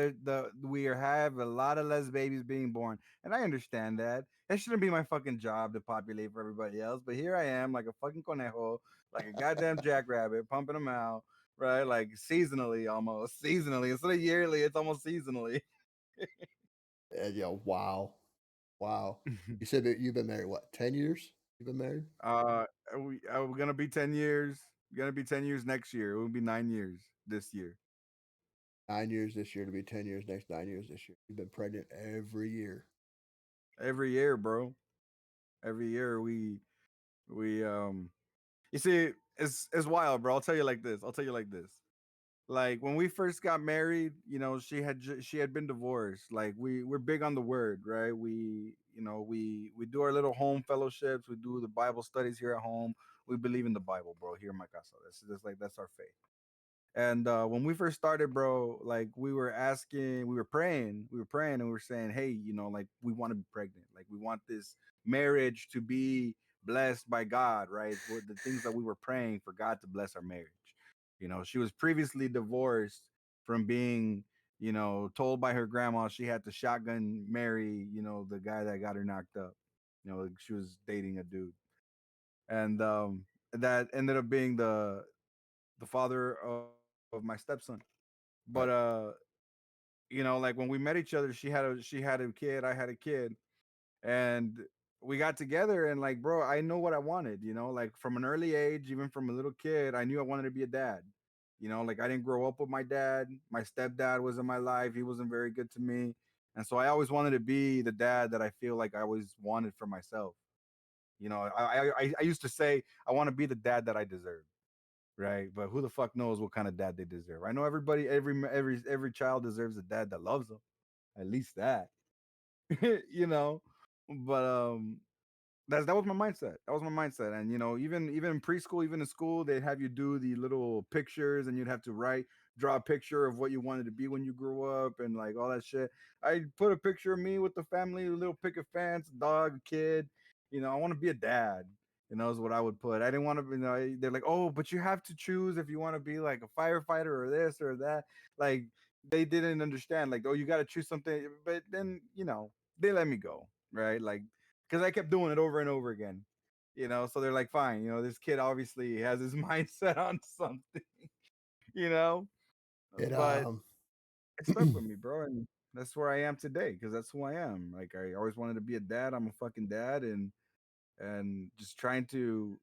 we have a lot of less babies being born, and I understand that. It shouldn't be my fucking job to populate for everybody else, but here I am, like a fucking conejo, like a goddamn jackrabbit, pumping them out, right? Like seasonally, almost seasonally instead of yearly. It's almost seasonally. wow, wow. You said that you've been married what, 10 years? You've been married uh, we're gonna be 10 years. Gonna be 10 years next year. It will be 9 years this year. 9 years this year to be 10 years next, 9 years this year. You've been pregnant every year. Every year, bro. Every year we you see, it's wild, bro. I'll tell you like this. Like when we first got married, she had been divorced. Like we're big on the word, right? We do our little home fellowships. We do the Bible studies here at home. we believe in the Bible, bro. Here in my casa, that's our faith. And when we first started, bro, like we were praying, and we were saying, hey, like we want to be pregnant, like we want this marriage to be blessed by God, right? What the things that we were praying for God to bless our marriage. She was previously divorced from being, told by her grandma she had to shotgun marry, the guy that got her knocked up. Like she was dating a dude, and that ended up being the father of my stepson. But Right. like when we met each other, she had a kid, I had a kid, and we got together, and like, bro, I know what I wanted, like from an early age, even from a little kid, I knew I wanted to be a dad. Like I didn't grow up with my dad. My stepdad was in my life. He wasn't very good to me. And so I always wanted to be the dad that I feel like I always wanted for myself. I used to say I want to be the dad that I deserve, right? But who the fuck knows what kind of dad they deserve? I know every child deserves a dad that loves them, at least that, you know. But that was my mindset. That was my mindset. And even in preschool, even in school, they'd have you do the little pictures, and you'd have to draw a picture of what you wanted to be when you grew up, and like all that shit. I put a picture of me with the family, a little picket fence, dog, kid. I want to be a dad. Is what I would put. I didn't want to. They're like, oh, but you have to choose if you want to be like a firefighter or this or that. Like they didn't understand. Like, oh, you got to choose something. But then they let me go, right? Like because I kept doing it over and over again. So they're like, fine, this kid obviously has his mindset on something, you know, It but it stuck with me, bro, and that's where I am today because that's who I am. Like I always wanted to be a dad. I'm a fucking dad, and just trying to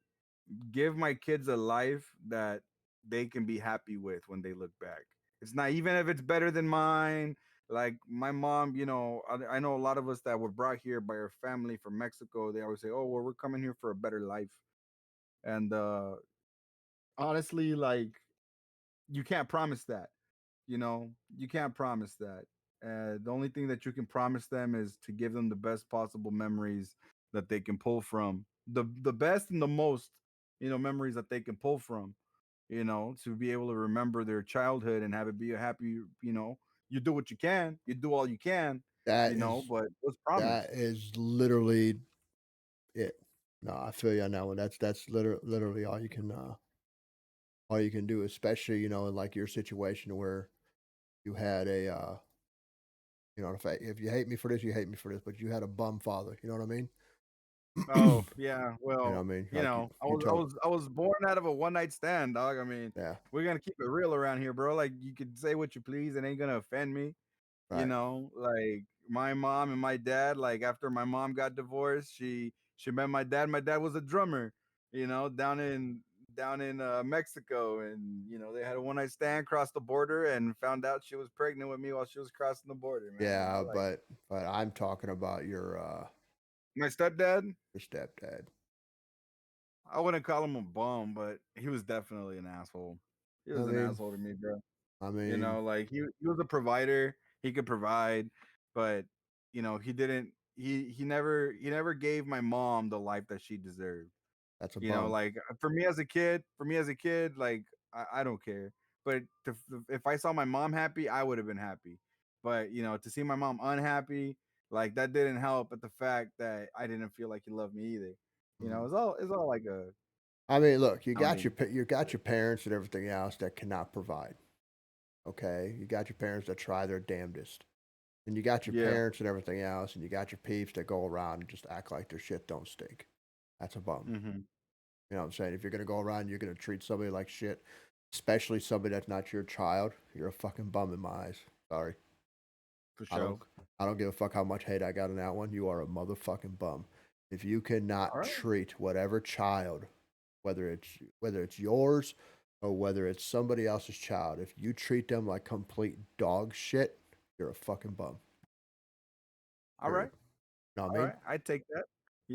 give my kids a life that they can be happy with when they look back. It's not even if it's better than mine. Like my mom, I know a lot of us that were brought here by our family from Mexico. They always say, "Oh, well, we're coming here for a better life." And honestly, like you can't promise that. You can't promise that. The only thing that you can promise them is to give them the best possible memories that they can pull from, the best and the most, memories that they can pull from, to be able to remember their childhood and have it be a happy, you do what you can, you do all you can, that is but let's promise. that is literally it. No, I feel you on that one. That's literally all you can do, especially in like your situation where you had a if you hate me for this, you hate me for this, but you had a bum father. You know what I mean? Oh yeah, You know what I well, mean? Like I you was I told, was I was born out of a one night stand, dog. I mean, yeah, we're gonna keep it real around here, bro. Like you could say what you please, it ain't gonna offend me. right, Like my mom and my dad, like after my mom got divorced, she met my dad. My dad was a drummer, down in Mexico, and they had a one night stand, crossed the border, and found out she was pregnant with me while she was crossing the border, man. yeah, Like but I'm talking about my stepdad, your stepdad. I wouldn't call him a bum, but he was definitely an asshole. He I was an mean, asshole to me, bro. I mean, Like he was a provider. He could provide, but he didn't. He never gave my mom the life that she deserved. that's a bum. Like for me as a kid, like I don't care. But if I saw my mom happy, I would have been happy. But to see my mom unhappy, like that didn't help. At the fact that I didn't feel like he loved me either. Mhm. It's all like a I mean, look, I don't even. you got your parents and everything else that cannot provide. Okay, you got your parents that try their damnedest, and you got your Yeah. parents and everything else, and you got your peeps that go around and just act like their shit don't stink. That's a bum. Hmm. You know what I'm saying? If you're gonna go around, you're gonna treat somebody like shit, especially somebody that's not your child. You're a fucking bum in my eyes. Sorry, For I don't, sure. I don't give a fuck how much hate I got on that one. You are a motherfucking bum. If you All cannot right. treat whatever child, whether it's yours or whether it's somebody else's child, if you treat them like complete dog shit, you're a fucking bum. All right. Period. You know what I All mean? right. I take that.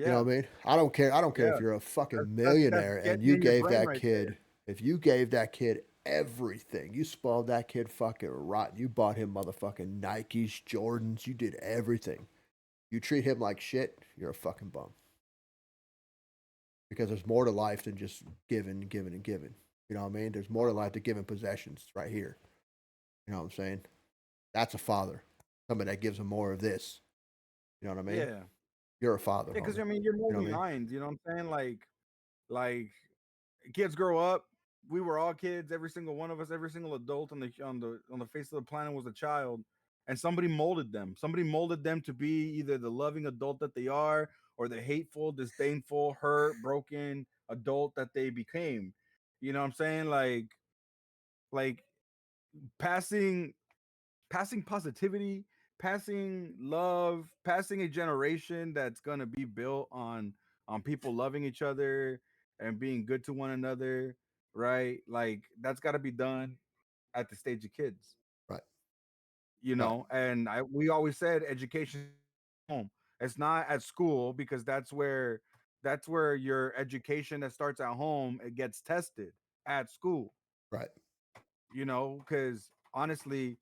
You know Yeah. what I mean? I don't care. I don't care Yeah. if you're a That's fucking that's that's millionaire and getting you in your gave brain that right kid, there. if you gave that kid everything, you spoiled that kid fucking rotten. You bought him motherfucking Nikes, Jordans, you did everything. You treat him like shit, you're a fucking bum. because there's more to life than just giving, giving, and giving. You know what I mean? There's more to life than giving possessions right here. You know what I'm saying? That's a father. Somebody that gives them more of this. You know what I mean? Yeah. You're a father, Yeah, because homie. I mean, you're You know what molding I mean? minds. You know what I'm saying? Like kids grow up. We were all kids. Every single one of us, every single adult on the face of the planet was a child, and somebody molded them. Somebody molded them to be either the loving adult that they are, or the hateful, disdainful, hurt, broken adult that they became. You know what I'm saying? Like passing passing positivity, passing love, passing a generation that's going to be built on people loving each other and being good to one another, right? Like that's got to be done at the stage of kids, Right. you Right. know. And I we always said education home. It's not at school because that's where your education that starts at home it gets tested at school, Right. because honestly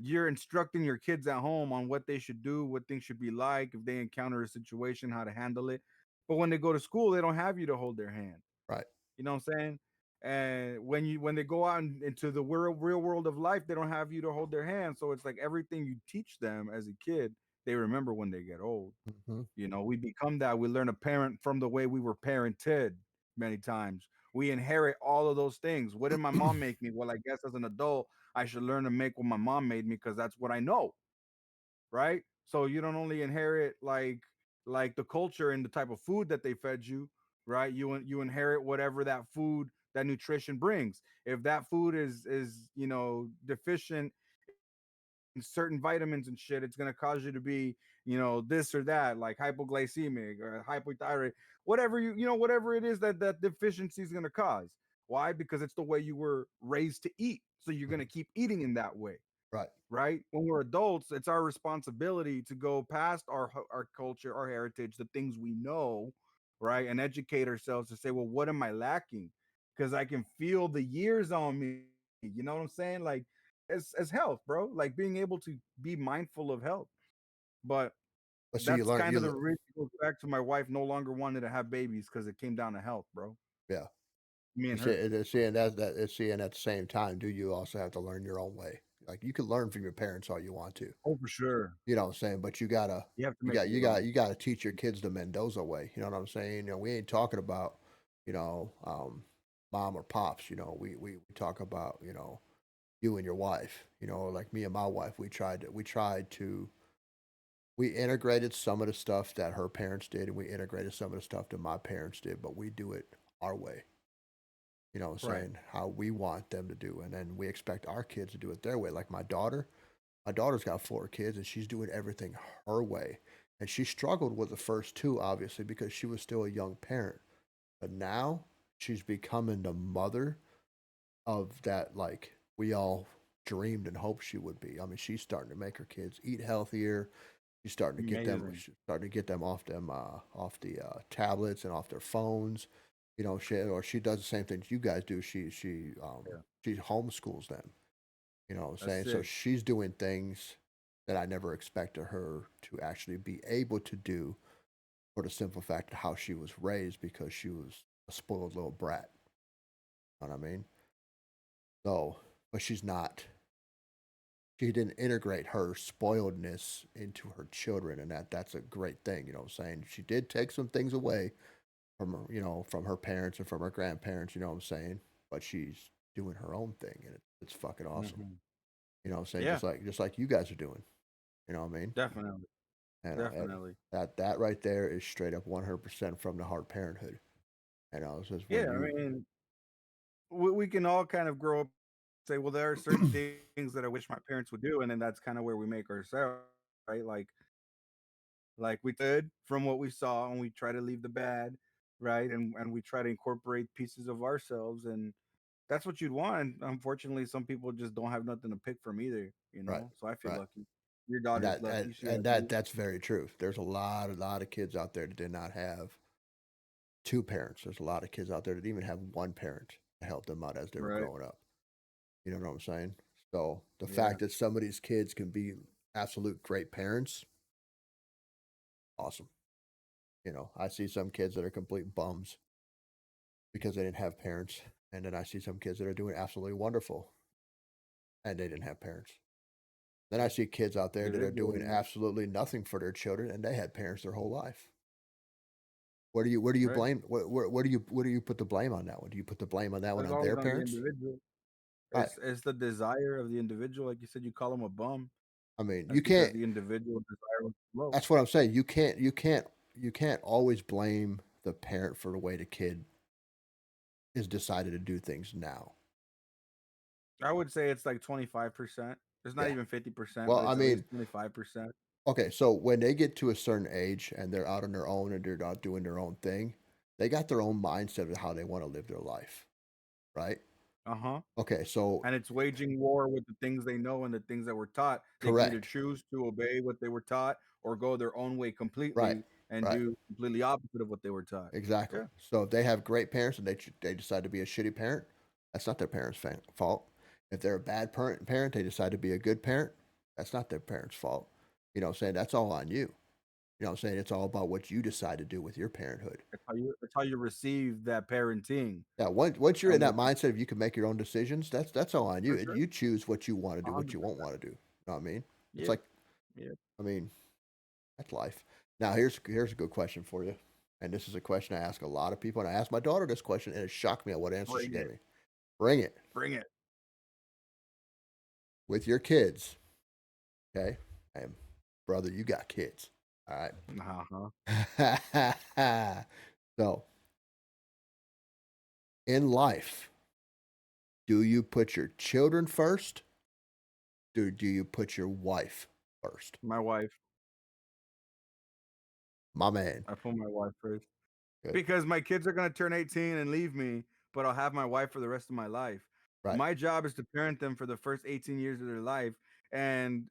you're instructing your kids at home on what they should do, what things should be like if they encounter a situation, how to handle it. But when they go to school, they don't have you to hold their hand. Right. You know what I'm saying? And when they go out into the real world of life, they don't have you to hold their hand. So it's like everything you teach them as a kid, they remember when they get old. Mm-hmm. We become that. We learn a parent from the way we were parented many times. We inherit all of those things. What did my mom make me? Well, I guess as an adult, I should learn to make what my mom made me because that's what I know, right? So you don't only inherit like the culture and the type of food that they fed you, right? You inherit whatever that food, that nutrition brings. If that food is deficient in certain vitamins and shit, it's gonna cause you to be this or that, like hypoglycemic or hypothyroid, whatever whatever it is that deficiency is gonna cause. Why? Because it's the way you were raised to eat, so you're gonna keep eating in that way, Right. right? When we're adults, it's our responsibility to go past our culture, our heritage, the things we know, right, and educate ourselves to say, well, what am I lacking? Because I can feel the years on me. You know what I'm saying? Like, as health, bro. Like being able to be mindful of health. But But see, you that's learn. kind of the reason goes back to my wife no longer wanted to have babies because it came down to health, bro. Yeah. Me You and see, her. seeing that, seeing at the same time, do you also have to learn your own way? Like you can learn from your parents all you want to, Oh, for sure. you know what I'm saying? But you gotta, You have to you make got, it you your got, own. you gotta teach your kids the Mendoza way. You know what I'm saying? We ain't talking about, you know, mom or pops. We talk about, you and your wife. Like me and my wife, we integrated some of the stuff that her parents did, and we integrated some of the stuff that my parents did, but we do it our way. You know what I'm Right. saying? How we want them to do. And then we expect our kids to do it their way. Like my daughter's got 4 kids and she's doing everything her way. And she struggled with the first two, obviously, because she was still a young parent. But now she's becoming the mother of that, like, we all dreamed and hoped she would be. I mean, she's starting to make her kids eat healthier. She's Amazing. starting to get them off the tablets and off their phones. She does the same things you guys do. Yeah. She homeschools them. You know what I'm That's saying? So sick. she's doing things that I never expected her to actually be able to do for the simple fact of how she was raised because she was a spoiled little brat. You know what I mean? So, but she's not. She didn't integrate her spoiledness into her children, and that's a great thing. You know what I'm saying? She did take some things away from her, from her parents and from her grandparents. You know what I'm saying? But she's doing her own thing, and it's fucking awesome. Hmm. You know what I'm saying? Yeah, Just like you guys are doing. You know what I mean? definitely. And Definitely. that right there is straight up 100% from the heart parenthood. It's just Yeah, when I you mean, we can all kind of grow up and say, well, there are certain things that I wish my parents would do, and then that's kind of where we make ourselves, right? Like we did from what we saw, and we try to leave the bad, right? And we try to incorporate pieces of ourselves, and that's what you'd want. And unfortunately, some people just don't have nothing to pick from either, right, So I feel right. lucky. Your And daughter's that lucky. and, She has and you, that's very true. There's a lot of kids out there that did not have two parents. There's a lot of kids out there that even have one parent to help them out as they were right? growing up. You know what I'm saying? So the Yeah. fact that some of these kids can be absolute great parents, awesome. I see some kids that are complete bums. because they didn't have parents. And then I see some kids that are doing absolutely wonderful and they didn't have parents. Then I see kids out there It that is are what doing it is. absolutely nothing for their children and they had parents their whole life. Where do you Right. blame where do you put the blame on that one? Do you put the blame on that one It's on always their on the parents? individual. Right. It's the desire of the individual. Like you said, you call him a bum. I mean, That's you because can't the individual desire was low. that's what I'm saying. You can't always blame the parent for the way the kid is decided to do things now. I would say it's like 25%. It's not Yeah. even 50%, Well, but I it's at least mean, 25%. okay, so when they get to a certain age and they're out on their own and they're not doing their own thing, they got their own mindset of how they want to live their life, right? Uh-huh. Okay, so And it's waging war with the things they know and the things that were taught. They can either correct. choose to obey what they were taught or go their own way Right. completely and Right. do completely opposite of what they were taught. Exactly. Yeah, So if they have great parents and they decide to be a shitty parent, that's not their parents' fault. If they're a bad parent, they decide to be a good parent, that's not their parents' fault. You know what I'm saying? That's all on you. You know what I'm saying? It's all about what you decide to do with your parenthood. that's how you receive that parenting Yeah, once you're in and that what mindset of you can make your own decisions, that's all on you. for And sure. you choose what you want to do, what you won't 100%. want to do. You know what I mean? It's Yeah, like, yeah. I mean, that's life. Now here's a good question for you. And this is a question I ask a lot of people. And I asked my daughter this question and it shocked me at what answer she Bring gave it. me. Bring it. Bring it. With your kids. Okay. And brother, you got kids. All Uh-huh. right. So in life, do you put your children first? Or do you put your wife first? My wife. My man. I put my wife first. Good. Because my kids are gonna turn 18 and leave me, but I'll have my wife for the rest of my life. Right. My job is to parent them for the first 18 years of their life, and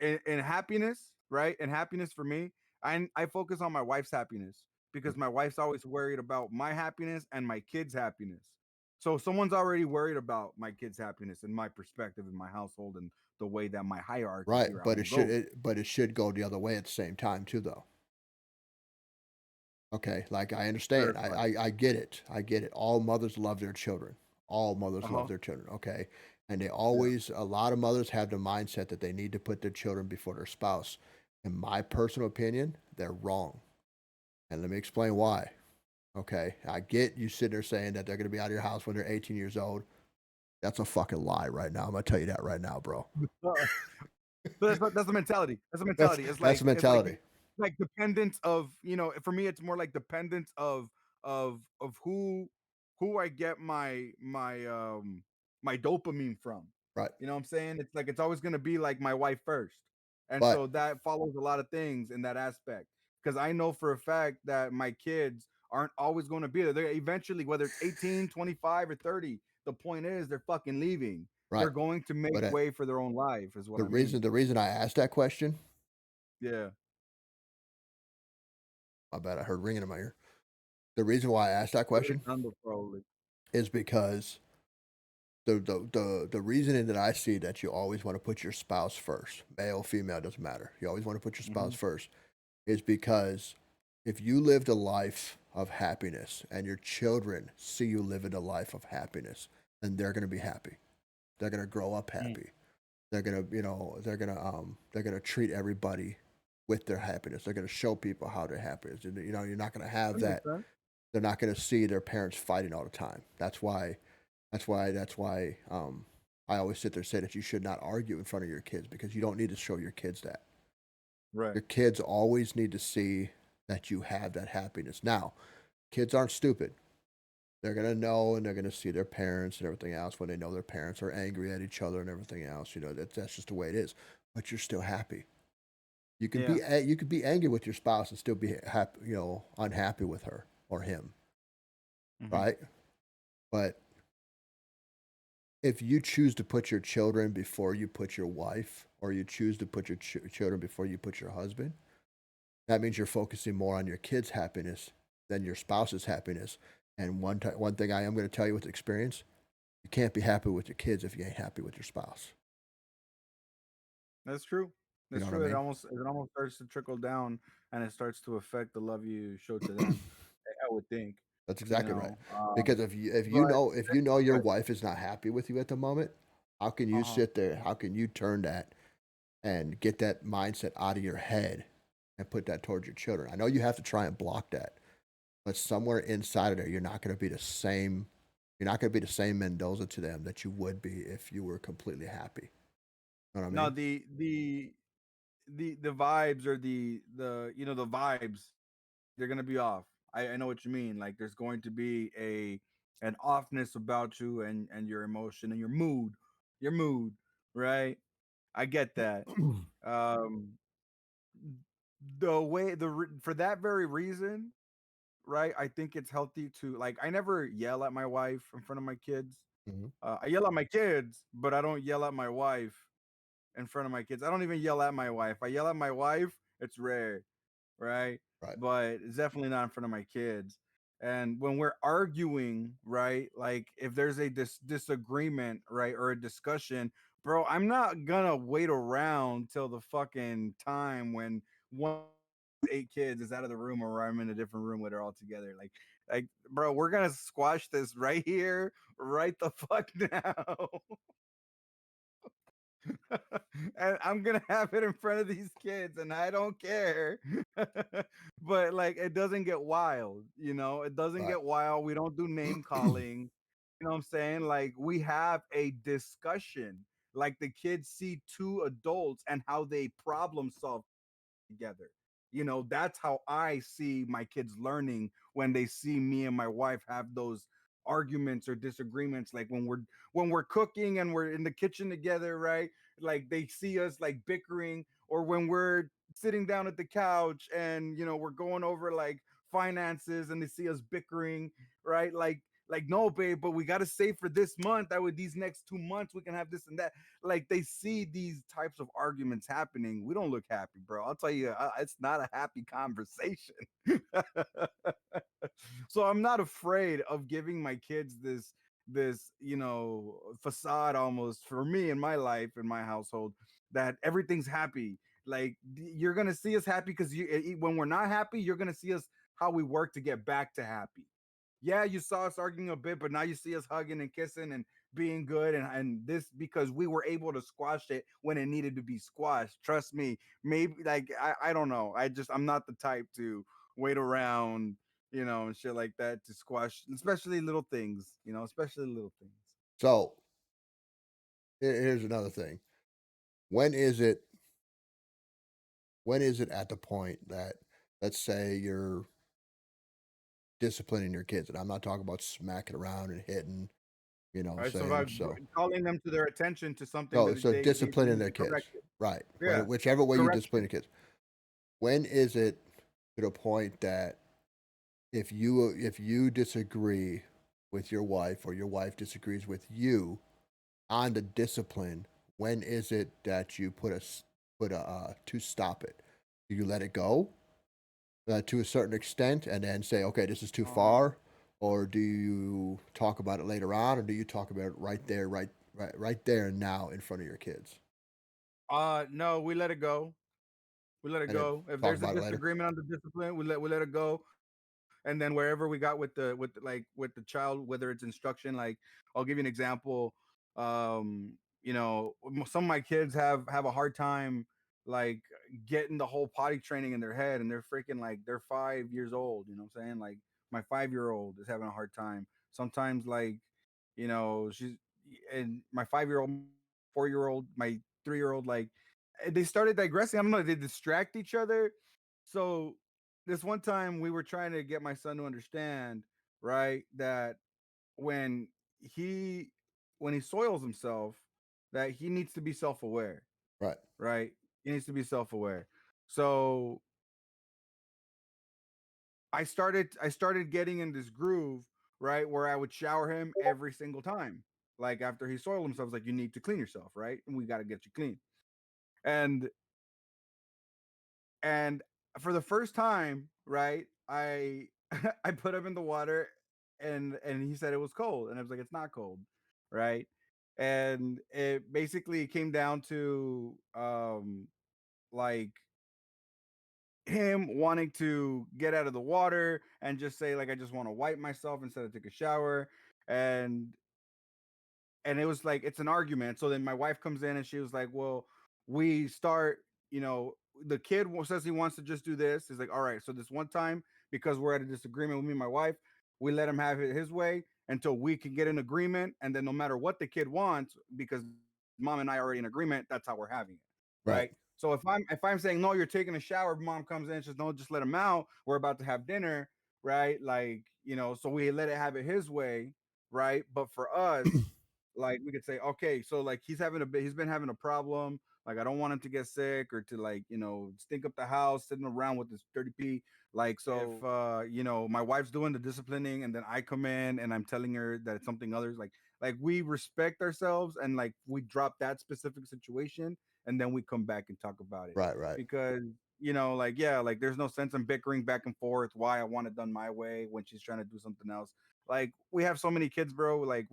in happiness, right? And happiness for me, I focus on my wife's happiness because my wife's always worried about my happiness and my kids' happiness. So someone's already worried about my kids' happiness and my perspective in my household and the way that my hierarchy Right. here at But home goes. it should go the other way at the same time too though. Okay, like I understand. Verify. I get it. I get it. All mothers love their children. All mothers love Uh-huh. their children. Okay. And they Yeah. always, a lot of mothers have the mindset that they need to put their children before their spouse. In my personal opinion, they're wrong. And let me explain why. Okay. I get you sitting there saying that they're going to be out of your house when they're 18 years old. That's a fucking lie right now. I'm going to tell you that right now, bro. But that's the mentality. That's the That's mentality. It's that's the like mentality. dependence of, for me it's more like dependence of who I get my dopamine from. Right. You know what I'm saying? It's like it's always going to be like my wife first. And But so that follows a lot of things in that aspect because I know for a fact that my kids aren't always going to be there. They're eventually, whether it's 18, 25 or 30, the point is they're fucking leaving. right. They're going to make But way for their own life is what the I mean. reason I asked that question, Yeah. I bet I heard ringing in my ear. The reason why I asked that question Under probably. is because the reasoning that I see that you always want to put your spouse first, male, female, doesn't matter. You always want to put your spouse Mhm. first, is because if you lived a life of happiness and your children see you living a life of happiness, then they're gonna be happy. They're gonna grow up Mm. happy. They're gonna, they're gonna treat everybody with their happiness. They're gonna show people how they're happy. You know, you're not gonna have That makes that. sense. They're not gonna see their parents fighting all the time. I always sit there and say that you should not argue in front of your kids because you don't need to show your kids that. Right. Your kids always need to see that you have that happiness. Now, kids aren't stupid. They're gonna know and they're gonna see their parents and everything else when they know their parents are angry at each other and everything else. You know that's just the way it is. But you're still happy. Yeah. You could be angry with your spouse and still be happy. You know, unhappy with her or him, Mhm. right? But if you choose to put your children before you put your wife, or you choose to put your children before you put your husband, that means you're focusing more on your kids' happiness than your spouse's happiness. And one thing I am going to tell you with experience, you can't be happy with your kids if you ain't happy with your spouse. That's true. You That's know what I true. It mean? almost starts to trickle down and it starts to affect the love you show to them. I would think. That's you exactly right. know. Because But if you know your wife is not happy with you at the moment, how can you uh-huh. sit there? How can you turn that and get that mindset out of your head and put that towards your children? I know you have to try and block that, but somewhere inside of there, you're not going to be the same. You're not going to be the same Mendoza to them that you would be if you were completely happy. You know what I No, mean? the vibes or the you know the vibes, they're gonna be off. I know what you mean. Like there's going to be a an offness about you and your emotion and your mood, right? I get that. Um, the way for that very reason, right? I think it's healthy to like. I never yell at my wife in front of my kids. Mhm. I yell at my kids, but I don't yell at my wife in front of my kids. I don't even yell at my wife. I yell at my wife. It's rare, right? Right. But it's definitely not in front of my kids. And when we're arguing, right? Like if there's a disagreement, right, or a discussion, bro, I'm not gonna wait around till the fucking time when one of those 8 kids is out of the room or I'm in a different room with her all together. Like, bro, we're gonna squash this right here, right the fuck now. And I'm gonna have it in front of these kids, and I don't care. But like, it doesn't get wild, you know. It doesn't Right. get wild. We don't do name calling. You know what I'm saying? Like, we have a discussion. Like the kids see two adults and how they problem solve together. You know, that's how I see my kids learning when they see me and my wife have those arguments or disagreements, like when we're cooking and we're in the kitchen together, right? Like they see us like bickering, or when we're sitting down at the couch and you know we're going over like finances and they see us bickering, right? Like no babe, but we got to save for this month, that way these next 2 months we can have this and that. Like they see these types of arguments happening, we don't look happy, bro. I'll tell you, it's not a happy conversation. So I'm not afraid of giving my kids this you know facade almost for me in my life in my household, that everything's happy. Like you're gonna see us happy because when we're not happy, you're gonna see us how we work to get back to happy. Yeah, you saw us arguing a bit, but now you see us hugging and kissing and being good, and this because we were able to squash it when it needed to be squashed. Trust me. Maybe like I don't know. I'm not the type to wait around, you know, and shit like that to squash, especially little things, you know, especially little things. So here's another thing. When is it when is it at the point that, let's say, you're disciplining your kids? And I'm not talking about smacking around and hitting, All right, so if saying so. calling them to their attention to something So that they disciplining need their to kids, correct it. right? Yeah, Whichever way you discipline correction. your kids. When is it to the point that if you disagree with your wife or your wife disagrees with you on the discipline, when is it that you put a to stop it? Do you let it go to a certain extent and then say, okay, this is too Uh, far, or do you talk about it later on, or do you talk about it right there, right there and now in front of your kids, no, we let it go. We let it and then go. If talk there's a about it later? disagreement on the discipline, we let it go. And then wherever we got with the child, whether it's instruction, like I'll give you an example. You know, some of my kids have a hard time like getting the whole potty training in their head, and they're freaking like they're 5 years old. You know what I'm saying? Like my 5 year old is having a hard time sometimes. Like you know, she's and my 5 year old, 4 year old, my 3 year old, like they started digressing. I don't know, they distract each other. So this one time we were trying to get my son to understand, right, that when he when he soils himself, that he needs to be self-aware, Right, right? He needs to be self-aware. So I started getting in this groove, right, where I would shower him every single time. Like after he soiled himself, I was like, you need to clean yourself, right? And we got to get you clean. And and for the first time, right, I I put him in the water, and he said it was cold, and I was like, it's not cold, right? And it basically came down to like him wanting to get out of the water and just say like I just want to wipe myself instead of take a shower, and it was like it's an argument. So then my wife comes in and she was like, "Well, we start, you know, the kid says he wants to just do this." He's like, "All right, so this one time because we're at a disagreement with me and my wife, we let him have it his way until we can get an agreement, and then no matter what the kid wants, because mom and I are already in agreement, that's how we're having it, Right. right?" So if I'm saying no, you're taking a shower, mom comes in and says no, just let him out. We're about to have dinner, right? Like so we let it have it his way, right? But for us, like we could say, okay, so like he's been having a problem. Like I don't want him to get sick or to like stink up the house, sitting around with this dirty pee. Like if So my wife's doing the disciplining, and then I come in and I'm telling her that it's something others like we respect ourselves, and like we drop that specific situation, and then we come back and talk about it right, right, because like yeah, like there's no sense in bickering back and forth why I want it done my way when she's trying to do something else. Like we have so many kids, bro. Like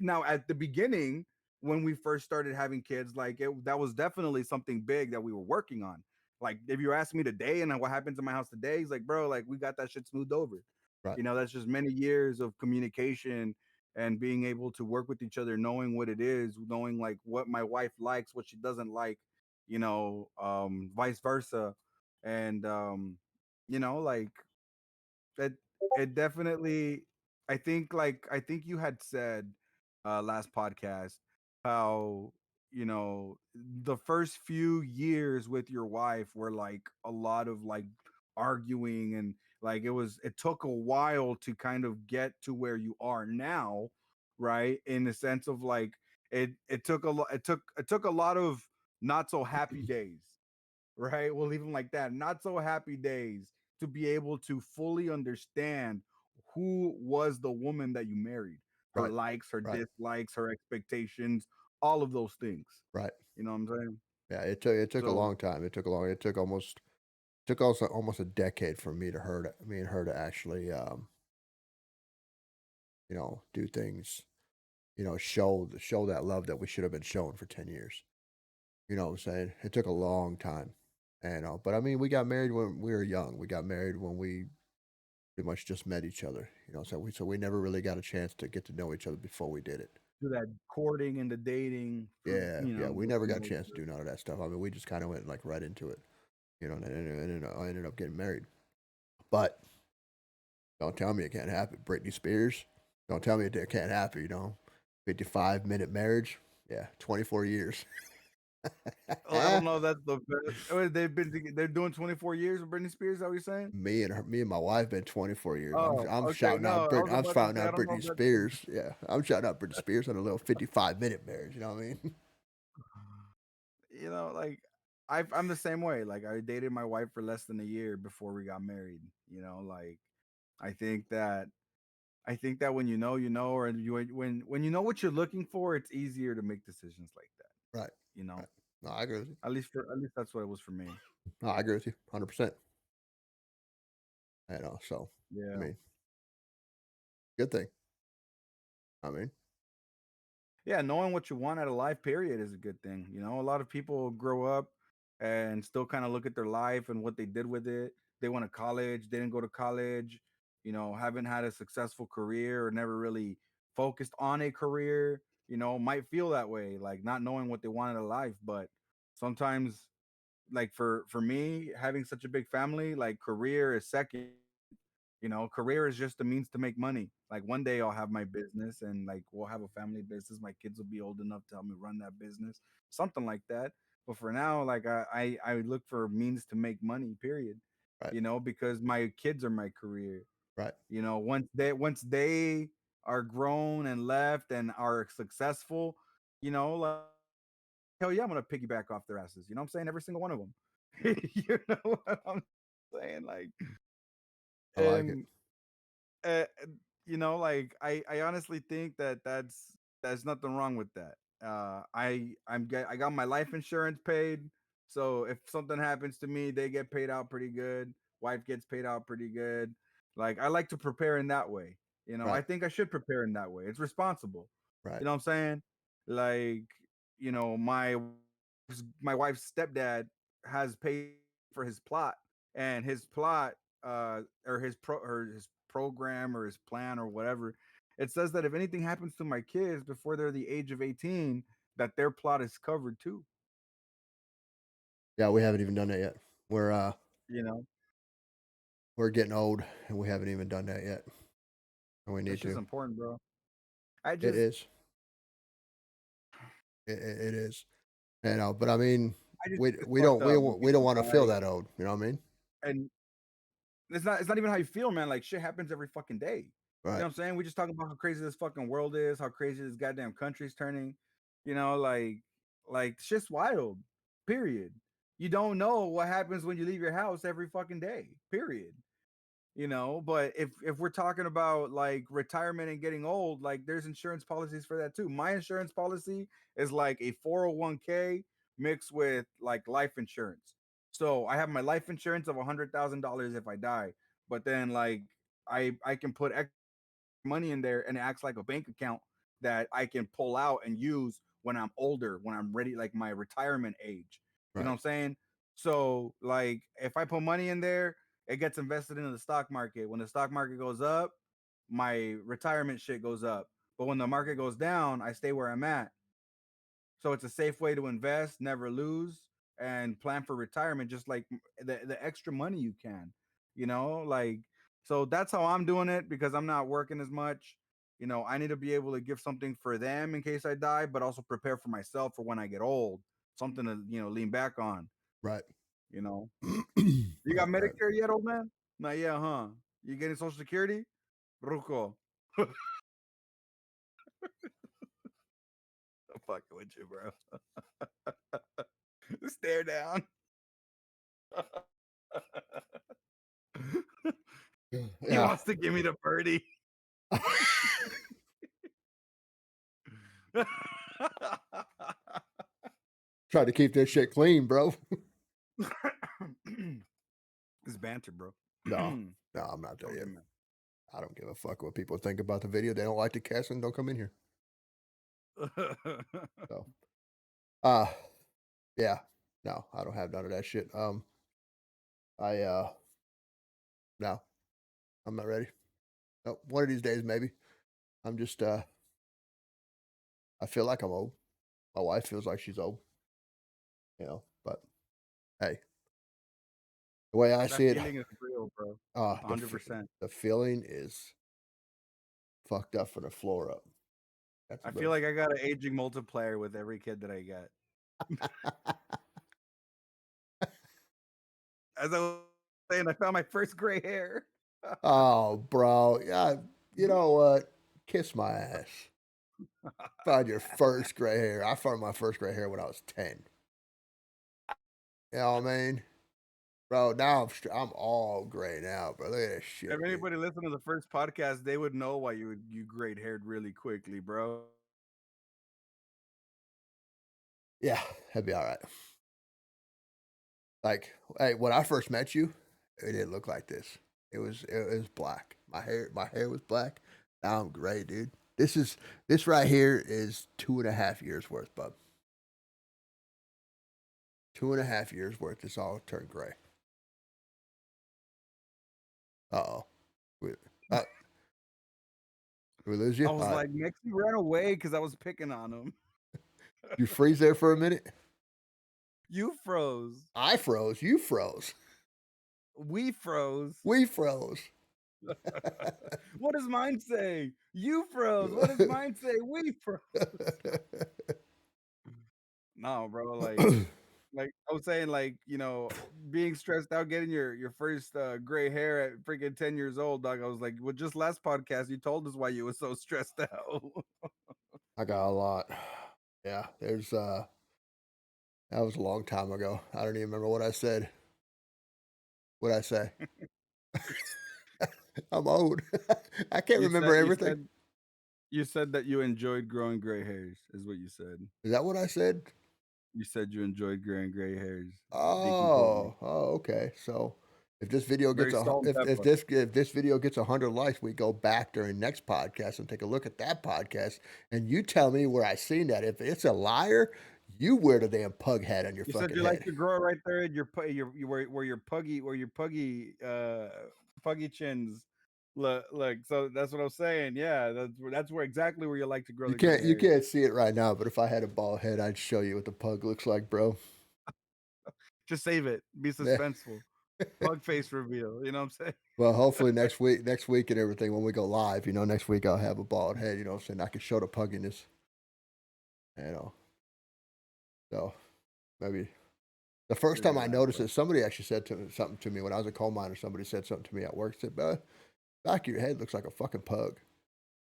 now at the beginning when we first started having kids, like that was definitely something big that we were working on. Like if you ask me today and what happens in my house today, he's like, bro, like we got that shit smoothed over. right, That's just many years of communication and being able to work with each other, knowing what it is, knowing like what my wife likes, what she doesn't like, vice versa. And like it it definitely, I think you had said last podcast how the first few years with your wife were like a lot of like arguing, and like it took a while to kind of get to where you are now, right? In the sense of like it took a lot, it took a lot of not so happy days, right? We'll leave them like that. Not so happy days to be able to fully understand who was the woman that you married, her right, likes, her right, dislikes, her expectations, all of those things. right. You know what I'm saying? Yeah, it took a So long time. It took almost a decade for me and her to actually do things, show that love that we should have been shown for 10 years. You know what I'm saying? It took a long time. And but I mean, we got married when we were young. We got married when we pretty much just met each other. So we never really got a chance to get to know each other before we did it. do that courting and the dating for Yeah, yeah, we never for got a most chance to do none of that stuff. I mean, we just kind of went like right into it, and then I ended up getting married. But don't tell me it can't happen. Britney Spears, don't tell me it can't happen. 55-minute marriage. Yeah, 24 years. I don't know. That's the best. They're doing 24 years with Britney Spears. Is that what you're saying? Me and my wife been 24 years. I'm Oh, I'm okay. shouting No, out I was I'm about to shouting say I out don't know Britney if that's. Spears. Yeah, I'm shouting out Britney Spears on a little 55-minute marriage. You know what I mean? Like I'm the same way. Like I dated my wife for less than a year before we got married. Like I think that when you know, or when you know what you're looking for, it's easier to make decisions like that. Right, You know, right. No, I agree with you. at least that's what it was for me. No, I agree with you 100%. So I Yeah. mean, good thing. I mean, Yeah, knowing what you want out of life, period, is a good thing. A lot of people grow up and still kind of look at their life and what they did with it. They went to college, they didn't go to college, haven't had a successful career or never really focused on a career, might feel that way, like not knowing what they want out of life. But sometimes, like for me, having such a big family, like career is second. Career is just a means to make money. Like one day I'll have my business and like we'll have a family business. My kids will be old enough to help me run that business, something like that. But for now, like I look for means to make money, period. right, Because my kids are my career. right, Once they are grown and left and are successful, like hell yeah, I'm gonna piggyback off their asses. You know what I'm saying? Every single one of them. You know what I'm saying? Like, I like it. and uh, like I honestly think that that's nothing wrong with that. I got my life insurance paid, so if something happens to me, they get paid out pretty good. Wife gets paid out pretty good. Like I like to prepare in that way. I Right, think I should prepare in that way. It's responsible. right, You know what I'm saying? Like, my wife's stepdad has paid for his plot. and his plot, or his program or his plan or whatever, it says that if anything happens to my kids before they're the age of 18, that their plot is covered too. Yeah, we haven't even done that yet. You know, We're getting old, and we haven't even done that yet, and we need that's just to. important, bro. I It just, is. It is. You know, but I mean, I just we think it's we fucked don't we up when don't we don't people want to feel die, that old. You know what I mean? and it's not even how you feel, man. Like shit happens every fucking day. You know Right. what I'm saying? We just talking about how crazy this fucking world is, how crazy this goddamn country's turning. You know, like shit's wild. Period. You don't know what happens when you leave your house every fucking day. Period. You know, but if we're talking about like retirement and getting old, like there's insurance policies for that too. My insurance policy is like a 401k mixed with like life insurance. So I have my life insurance of $100,000 if I die, but then like I can put extra money in there and it acts like a bank account that I can pull out and use when I'm older, when I'm ready, like my retirement age. You know Right. what I'm saying? So, like, if I put money in there, it gets invested into the stock market. When the stock market goes up, my retirement shit goes up. But when the market goes down, I stay where I'm at. So it's a safe way to invest, never lose, and plan for retirement, just like the extra money you can, you know, like so that's how I'm doing it because I'm not working as much. You know, I need to be able to give something for them in case I die, but also prepare for myself for when I get old, something to, lean back on, Right. you know. You got Right. Right. Medicare yet, old man? Not yet, huh? You getting Social Security? Ruco. I'm fucking with you, bro. Stare down. He Yeah. wants to give me the birdie. Try to keep this shit clean, bro. It's banter, bro. No, no, I'm not there Okay, yet. man. I don't give a fuck what people think about the video. They don't like the cast and don't come in here. So, uh, yeah, no, I don't have none of that shit. I no, I'm not ready. No, one of these days maybe. I'm just I feel like I'm old. My wife feels like she's old, you know. But hey, the way I That see it, feeling is real, bro. the 100%. the feeling is fucked up from the floor up. That's I a feel bit. like I got an aging multiplier with every kid that I get. As I was saying, I found my first gray hair. Oh, bro, yeah. You know what? Kiss my ass. Found your first gray hair. I found my first gray hair when I was 10. You know what I mean? Bro, now I'm all gray now, bro. Look at this If shit, dude. anybody listened to the first podcast, they would know why you grayed haired really quickly, bro. Yeah, that'd be all right. Like, hey, when I first met you, it didn't look like this. It was black. My hair was black. Now I'm gray, dude. This right here is 2.5 years worth, bub. 2.5 years worth. It's all turned gray. Uh-oh. We, uh, we lose you? I All was right. like, Nixie ran away because I was picking on him. You freeze there for a minute? You froze. I froze. You froze. We froze. We froze. What does mine say? You froze. What does mine say? We froze. No, bro. Like I was saying, like being stressed out, getting your first gray hair at freaking 10 years old, dog. I was like, well, just last podcast, you told us why you were so stressed out. I got a lot. Yeah, that was a long time ago. I don't even remember what I said. What I say? I'm old. I can't you remember said you everything. said you said that you enjoyed growing gray hairs, is what you said. Is that what I said? You said you enjoyed growing gray hairs. Deacon quote me. Oh, okay. So if this video gets Very salt and if pepper. this video gets 100 likes, we go back during next podcast and take a look at that podcast, and you tell me where I seen that. If it's a liar, You wear the damn pug hat on your You said fucking you like head. to grow right there in where your puggy chins look. So that's what I'm saying. Yeah, that's where exactly where you like to grow You the gray can't hairs. see it right now, but if I had a bald head, I'd show you what the pug looks like, bro. Just save it. Be Yeah. suspenseful. Pug face reveal. You know what I'm saying? Well, hopefully next week and everything when we go live, next week I'll have a bald head. You know what I'm saying? I can show the pugginess. You know, so maybe the first Look time at I that, noticed bro. it, somebody actually said something to me when I was a coal miner. Somebody said something to me at work. Said, back of your head looks like a fucking pug."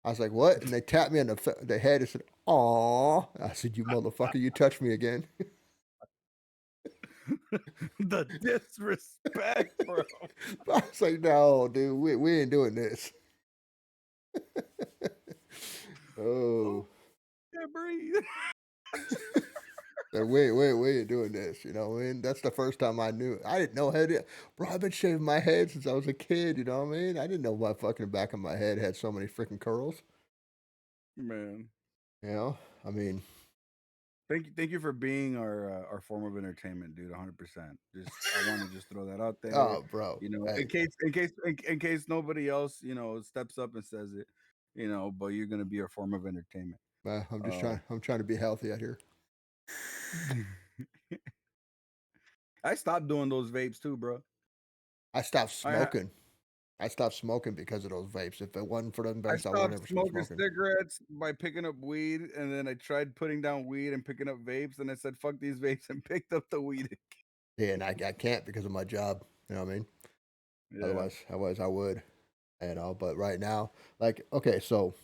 I was like, "What?" And they tapped me on the head and said, "Aw." I said, "You motherfucker, you touched me again." The disrespect, bro. I was like, "No, dude, we ain't doing this." Oh, Oh, can't breathe. like, we ain't doing this. You know what I mean? That's the first time I knew. I didn't know how to. Bro, I've been shaving my head since I was a kid. You know what I mean? I didn't know my fucking back of my head had so many freaking curls. Man. You know, I mean, Thank you for being our form of entertainment, dude. 100%. Just I want to just throw that out there, oh, bro, in hey, case nobody else, steps up and says it, but you're gonna be a form of entertainment. man, Uh, I'm trying to be healthy out here. I stopped doing those vapes too, bro. I stopped I ha- smoking. I stopped smoking because of those vapes. If it wasn't for them I vapes, I would stopped never quit smoking smoking. cigarettes by picking up weed, and then I tried putting down weed and picking up vapes, and I said, "Fuck these vapes," and picked up the weed. Yeah, and I can't because of my job. You know what I mean? Yeah, Otherwise I would. But right now, like, okay, so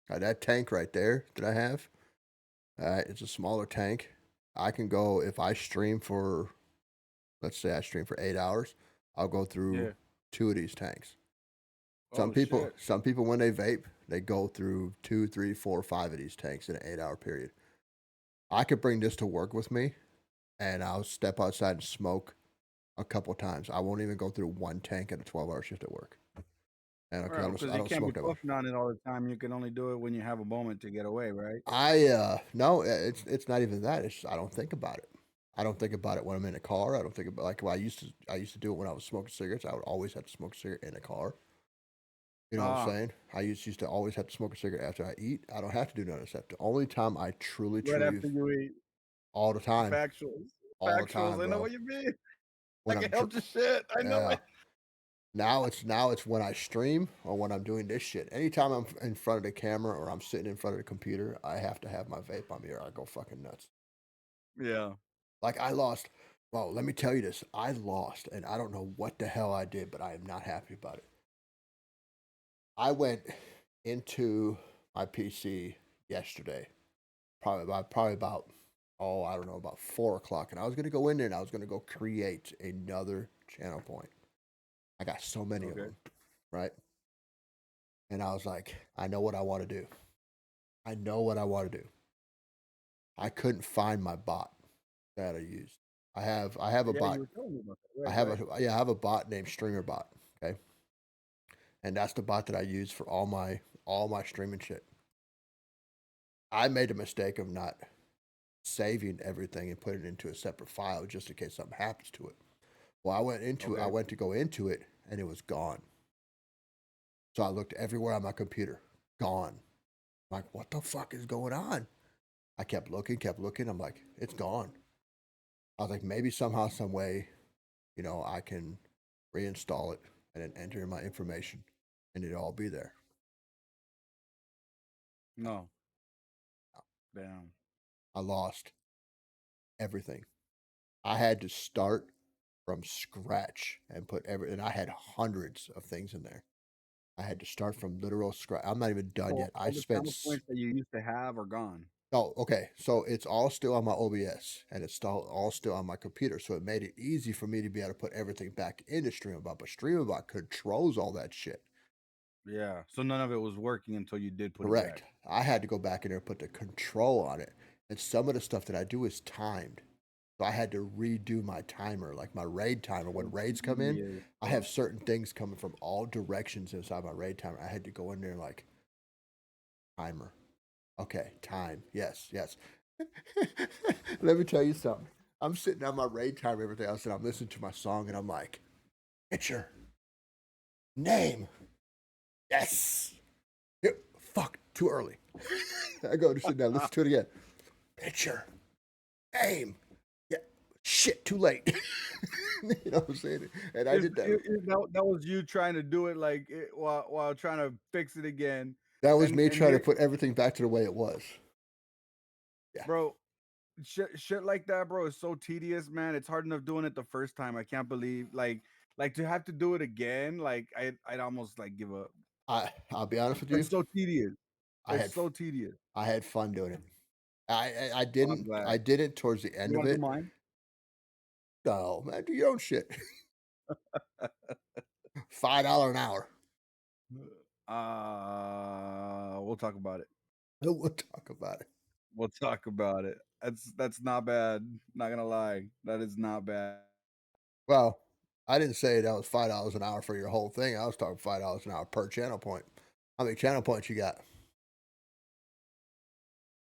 that tank right there that I have, it's a smaller tank. I can go if I stream for, let's say I stream for 8 hours, I'll go through yeah. two of these tanks. Oh shit. Some people when they vape, they go through two, three, four, five of these tanks in an 8 hour period. I could bring this to work with me, and I'll step outside and smoke a couple times. I won't even go through one tank in a 12-hour shift at work. And Right, because I you don't can't be smoke that much. puffing on it all the time. You can only do it when you have a moment to get away, right? No, it's not even that. It's I don't think about it. I don't think about it when I'm in a car. I don't think about like well, I used to do it when I was smoking cigarettes. I would always have to smoke a cigarette in a car. You know what I'm Ah, saying? I used to always have to smoke a cigarette after I eat. I don't have to do none of that. The only time I right truly after you eat. all the time, Factuals. all the Factuals. time, I know bro. what you mean. I When can I'm help your shit. I know yeah. it. Now it's when I stream or when I'm doing this shit. Anytime I'm in front of the camera or I'm sitting in front of the computer, I have to have my vape on me or I go fucking nuts. Yeah. Like I lost. Well, let me tell you this. I lost, and I don't know what the hell I did, but I am not happy about it. I went into my PC yesterday, probably about I don't know about 4 o'clock, and I was gonna go in there and I was gonna go create another channel point. I got so many of Okay. them, right? And I was like, I know what I want to do. I know what I want to do. I couldn't find my bot that I used. I have a Yeah, you bot. were telling me about that. Right, right. I have a bot named StreamerBot. Okay, and that's the bot that I use for all my streaming shit. I made a mistake of not saving everything and putting it into a separate file just in case something happens to it. Well, I Okay. went to go into it and it was gone. So I looked everywhere on my computer, gone. I'm like, what the fuck is going on? I kept looking. I'm like, it's gone. I was like, maybe somehow, some way, I can reinstall it and then enter in my information and it'll all be there. No. Damn. I lost everything. I had to start from scratch and and I had hundreds of things in there. I had to start from literal scratch. I'm not even done So yet. I all the spent, channel points that you used to have are gone. oh, okay. So it's all still on my OBS and it's all still on my computer. So it made it easy for me to be able to put everything back into StreamAbot. But StreamAbot controls all that shit. Yeah. So none of it was working until you did put it Correct. back. I had to go back in there and put the control on it. And some of the stuff that I do is timed. So I had to redo my timer, like my raid timer. When raids come in, Yeah. I have certain things coming from all directions inside my raid timer. I had to go in there like timer. Okay, time. Yes, yes. Let me tell you something. I'm sitting on my raid time, everything else, and I'm listening to my song, and I'm like, picture, name, yes. Yep, fuck, too early. I go to sit down, listen to it again. Picture, name, yeah, shit, too late. You know what I'm saying? And I did that. That was you trying to do it like while trying to fix it again, That was me and trying to here, put everything back to the way it was. Yeah. bro. Shit like that, bro, is so tedious, man. It's hard enough doing it the first time. I can't believe like to have to do it again. Like I'd almost like give up. I'll be honest with you. It's so tedious. I It's had so tedious. I had fun doing it. I Oh, I'm didn't glad. I did it towards the You end of want to do it. mine? No, man, do your own shit. $5 an hour. We'll talk about it. We'll talk about it. We'll talk about it. That's not bad. Not gonna lie, that is not bad. Well, I didn't say that was $5 an hour for your whole thing. I was talking $5 an hour per channel point. How many channel points you got?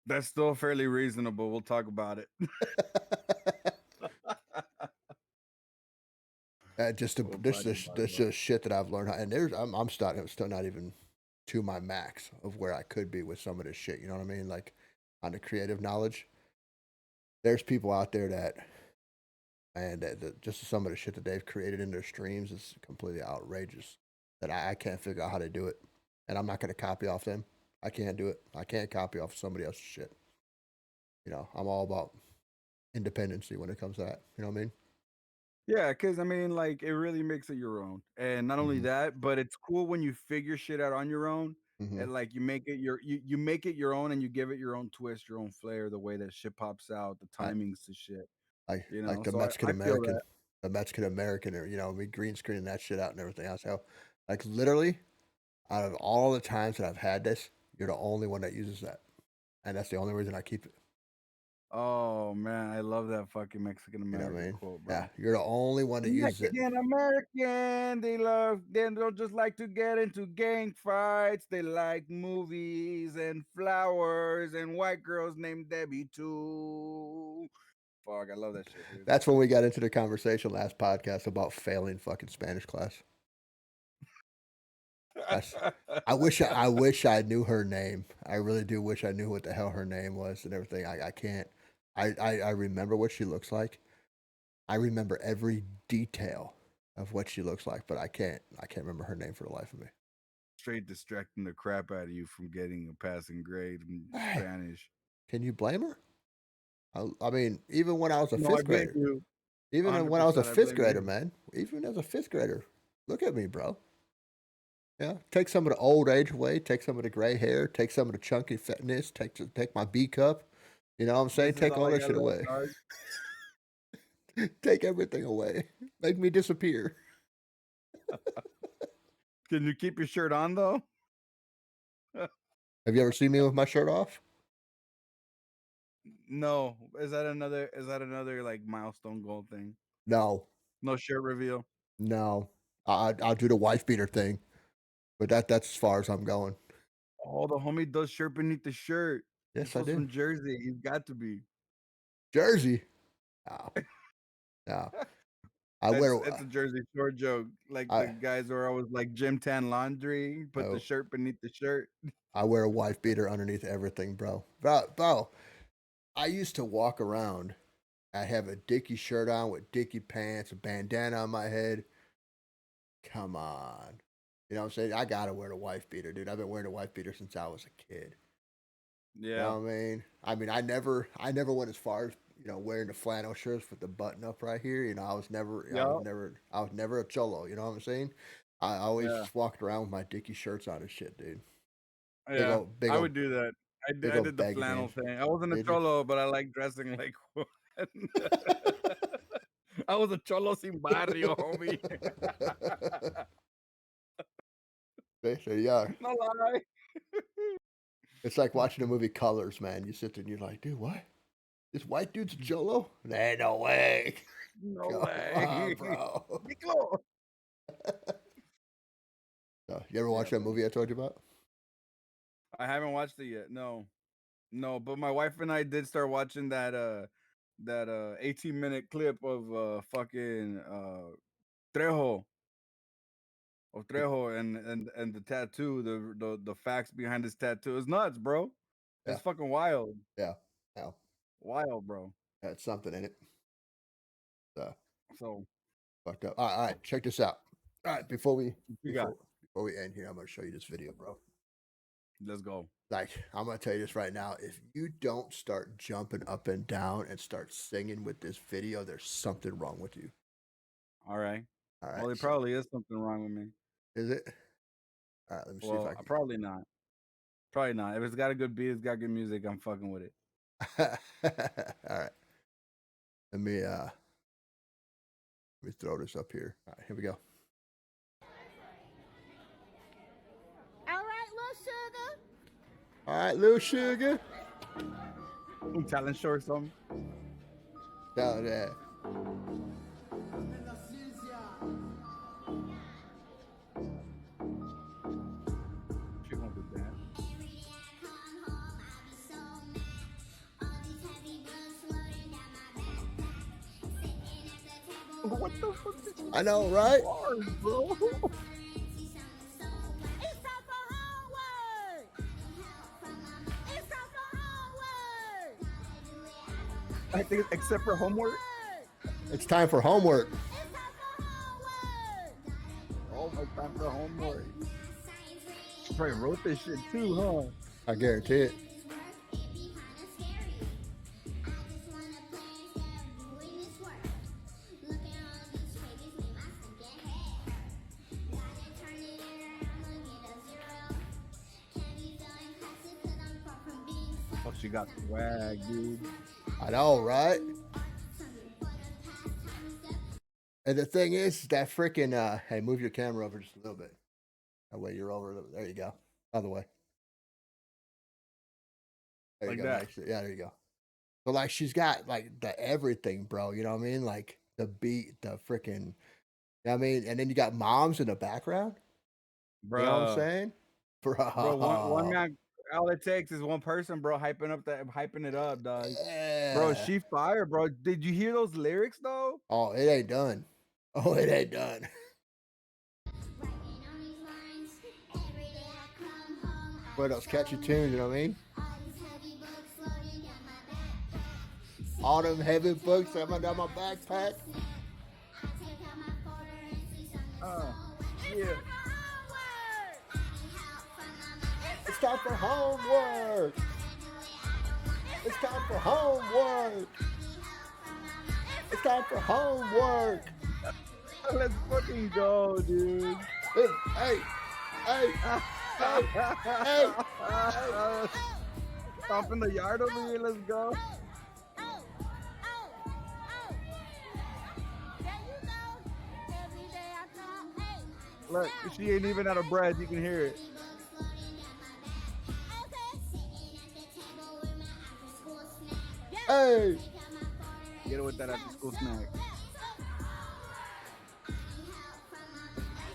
That's still fairly reasonable. We'll talk about it. Just We'll this fucking talk this about just shit that I've learned. And I'm starting. I'm still not even to my max of where I could be with some of this shit. You know what I mean? Like on the creative knowledge, there's people out there that and just some of the shit that they've created in their streams is completely outrageous. That I can't figure out how to do it, and I'm not going to copy off them. I can't do it. I can't copy off somebody else's shit. You know, I'm all about independency when it comes to that. You know what I mean? Yeah, because I mean, like, it really makes it your own. And not only Mm-hmm. that, but it's cool when you figure shit out on your own Mm-hmm. and like you make it your own and you give it your own twist, your own flair, the way that shit pops out, the I timings to shit, like the So Mexican I feel American, that. or me green screening that shit out and everything else. How, like literally, out of all the times that I've had this, you're the only one that uses that, and that's the only reason I keep it. Oh man, I love that fucking Mexican You know what I American mean? quote, Yeah, bro. you're the only one that uses it. Mexican American, they don't just like to get into gang fights. They like movies and flowers and white girls named Debbie too. Fuck, I love that shit, dude. That's when we got into the conversation last podcast about failing fucking Spanish class. That's I wish I knew her name. I really do wish I knew what the hell her name was and everything. I can't. I remember what she looks like. I remember every detail of what she looks like, but I can't remember her name for the life of me. Straight distracting the crap out of you from getting a passing grade in Hey, Spanish. can you blame her? I mean, even when I was a No, I fifth blame grader, you. even when I was a 100%, I fifth blame grader, you. man, even as a fifth grader, look at me, bro. Yeah, take some of the old age away, take some of the gray hair, take some of the chunky fatness, take my B cup. You know what I'm saying? This is Take all all I that got shit left, away. dog. Take everything away. Make me disappear. Can you keep your shirt on though? Have you ever seen me with my shirt off? No. Is that another like milestone goal thing? No, No shirt reveal. no. I'll do the wife beater thing, but that's as far as I'm going. Oh, the homie does shirt beneath the shirt. This Yes, I was do. from Jersey. He's got to be. Jersey. No, no. I wear. It's a Jersey Shore joke. Like the I guys who are always like gym tan laundry, put the no. shirt beneath the shirt. I wear a wife beater underneath everything, bro. Bro, I used to walk around. I have a Dickie shirt on with Dickie pants, a bandana on my head. Come on. You know what I'm saying? I gotta wear the wife beater, dude. I've been wearing a wife beater since I was a kid. You Yeah. know what I mean? I never went as far as wearing the flannel shirts with the button up right here. Yeah. I was never a cholo. You know what I'm saying? I always Yeah. just walked around with my Dickie shirts on and shit, dude. Big Yeah. old, big I old, would do that. big I old did the baggy flannel jeans. thing. I wasn't a Did you? cholo, but I like dressing like one. I was a cholo sin barrio, homie. There you are. No lie. It's like watching the movie Colors, man. You sit there and you're like, dude, what? This white dude's a cholo? Nah, no way. No Come on, way. bro. Nico. You ever watch Yeah, that bro. movie I told you about? I haven't watched it yet. No. No, but my wife and I did start watching that 18-minute clip of fucking Trejo Y- Trejo and the tattoo, the facts behind his tattoo. It's nuts, bro. Yeah, It's fucking wild. yeah, yeah. Wild, bro. That's something in it. So So fucked up. All right, check this out. All right, before we you got. before we end here, I'm gonna show you this video, bro. Let's go. Like, I'm gonna tell you this right now. If you don't start jumping up and down and start singing with this video, there's something wrong with you. All right. All Well, right, there so probably is something wrong with me. is it? All right, let me see if I Well, can. probably not. Probably not. If it's got a good beat, it's got good music, I'm fucking with it. All right, let me throw this up here. All right, here we go. All right, little sugar. All right, little sugar. Talent show or something. Down there. She gonna do that. What the fuck is this I know, right? bars, bro? It's time for homework. It's time for homework. I think except for homework. It's time for homework. It's time for homework. Oh my time for homework. She probably wrote this shit too, huh? I guarantee it. Oh, she got swag, dude. I know, right? And the thing is, that freaking hey, move your camera over just a little bit. That way you're over. There you go. Other way. There you Like go. that. Next. Yeah, there you go. But like, she's got like the everything, bro. You know what I mean? Like the beat, the freaking. You know what I mean? And then you got moms in the background. You know what I'm Bruh. saying? Bro, one Bro. man, all it takes is one person, bro, hyping it up, dog. Bro, Yeah. she fire, bro. Did you hear those lyrics though? Oh, it ain't done. Oh, it ain't done. Boy, those catchy tunes, you know what I mean? All them heavy books down my backpack. Uh, yeah. It's time for homework. It's time for homework. It's time for homework. Let's fucking go, dude. Hey, hey, hey, hey. Stop in the yard over here. Let's go. Look, she ain't even out of breath. You can hear it. Hey. Get it with that after school snack.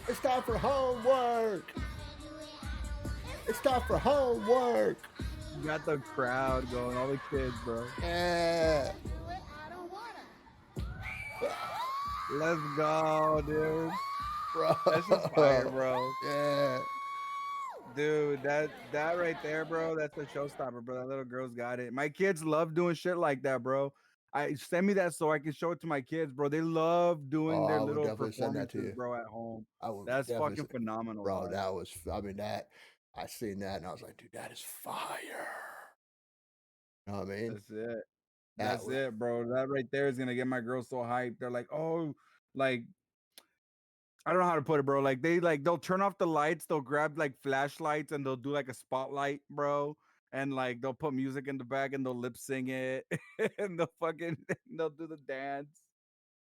It's time for homework. It's time for homework. You got the crowd going, all the kids, bro. Yeah. Let's go, dude. Bro. That's just fire, bro. Yeah. Dude, that right there, bro. That's a showstopper, bro. That little girl's got it. My kids love doing shit like that, bro. I send me that so I can show it to my kids, bro. They love Oh, doing their I would little definitely send that to performances, you. bro, at home. I would That's definitely fucking phenomenal, bro, dog. that was, I mean, that, I seen that and I was like, dude, that is fire. You know what I mean? That's it. That That's it, bro. That right there is gonna get my girls so hyped. They're like, oh, like I don't know how to put it, bro. Like they'll turn off the lights, they'll grab like flashlights and they'll do like a spotlight, bro. And like they'll put music in the back and they'll lip sing it and they'll do the dance.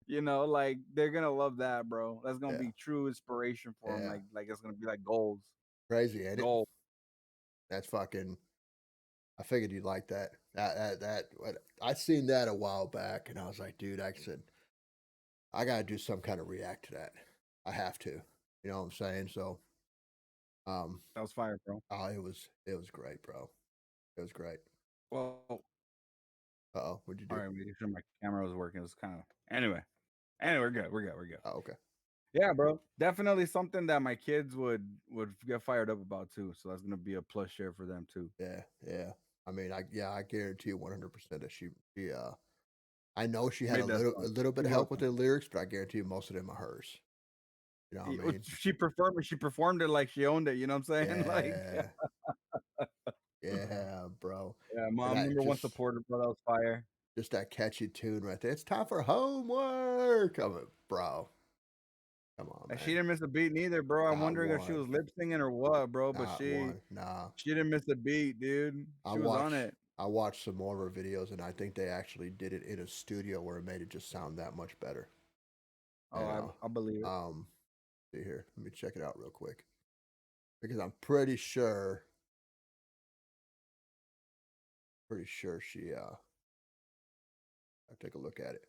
You know, like they're gonna love that, bro. That's gonna yeah, be true inspiration for them. yeah, Like it's gonna be like goals. crazy, ain't it? Gold. That's fucking, I figured you'd like that. I seen that a while back and I was like, dude, I said, I gotta do some kind of react to that. I have to, you know what I'm saying? So, um, That was fire, bro. oh, it was great, bro. It was great. Well, Oh, what'd you all do? right, making sure my camera was working. It's kind of anyway. Anyway, we're good. We're good. We're good. Oh, okay. Yeah, bro. Definitely something that my kids would get fired up about too. So that's gonna be a plus share for them too. Yeah, yeah. I mean, I guarantee you 100% that I know she had Made that a song. little bit You're of help with welcome. the lyrics, but I guarantee you most of them are hers. You know what I mean? She performed. She performed it like she owned it. You know what I'm saying? Like, Yeah, yeah, bro. yeah, And mom I number one supporter, bro. That was fire. just that catchy tune right there. It's time for homework. Bro. Come on, And she man. didn't miss a beat neither, bro. I'm Not wondering if she one. was lip singing or what, bro. But Not she one. Nah. she didn't miss a beat, dude. I She was on watched it. I watched some more of her videos, and I think they actually did it in a studio where it made it just sound that much better. Oh, You I believe it. know, see here, let me check it out real quick because I'm pretty sure she I'll take a look at it.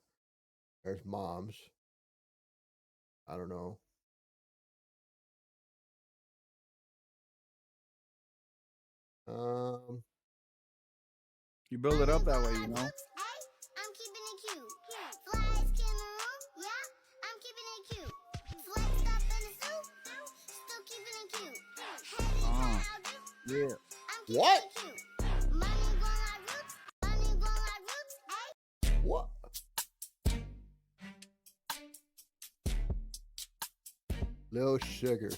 There's mom's. I don't know. Um, You build it up that way, you know. I'm keeping it cute. Fly skin in the room, yeah, I'm keeping it cute. Flexed up in the suit, still keeping it cute. Heavy Uh, out drip, yeah. I'm keeping what? it cute. Money gon' like roots, money gon' like roots, ayy. What? Little Sugar.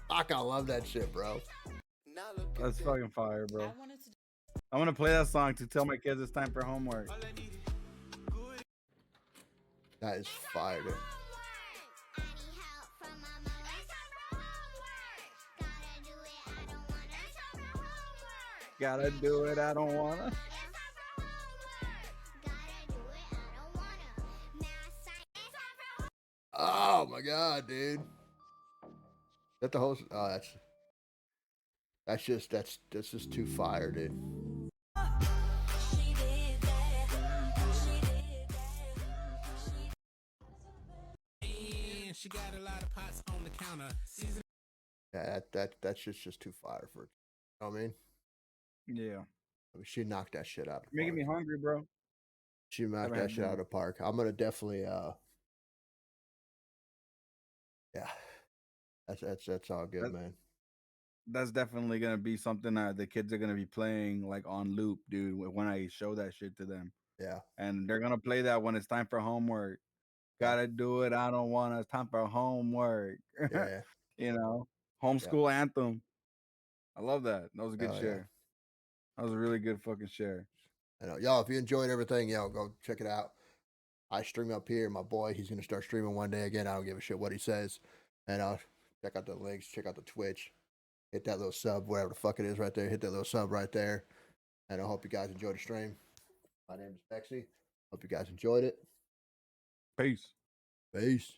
Fuck, I love that shit, bro. That's fucking fire, bro. I'm gonna play that song to tell my kids it's time for homework. That is fire, dude. Gotta do it. I don't wanna. Oh my god, dude. That the whole that's just too fire, dude. She got a lot of pots on the counter. Yeah, that's just too fire for. You know what I mean? Yeah. I mean, she knocked that shit out of the Making me park. hungry, bro. She knocked Haven't that had shit out of dinner. the park. I'm gonna definitely yeah. That's all good, That, man. that's definitely gonna be something that the kids are gonna be playing like on loop, dude. When I show that shit to them, Yeah, and they're gonna play that when it's time for homework. yeah, Gotta do it. I don't want to. It's time for homework. yeah. You know, Yeah. homeschool anthem. I love that. That was a good Oh yeah. share. That was a really good fucking share. I know, y'all. If you enjoyed everything, go check it out. I stream up here. My boy, he's gonna start streaming one day again. I don't give a shit what he says. And check out the links. Check out the Twitch. Hit that little sub, whatever the fuck it is, right there. Hit that little sub right there. And I hope you guys enjoyed the stream. My name is Bexy. Hope you guys enjoyed it. Peace. Peace.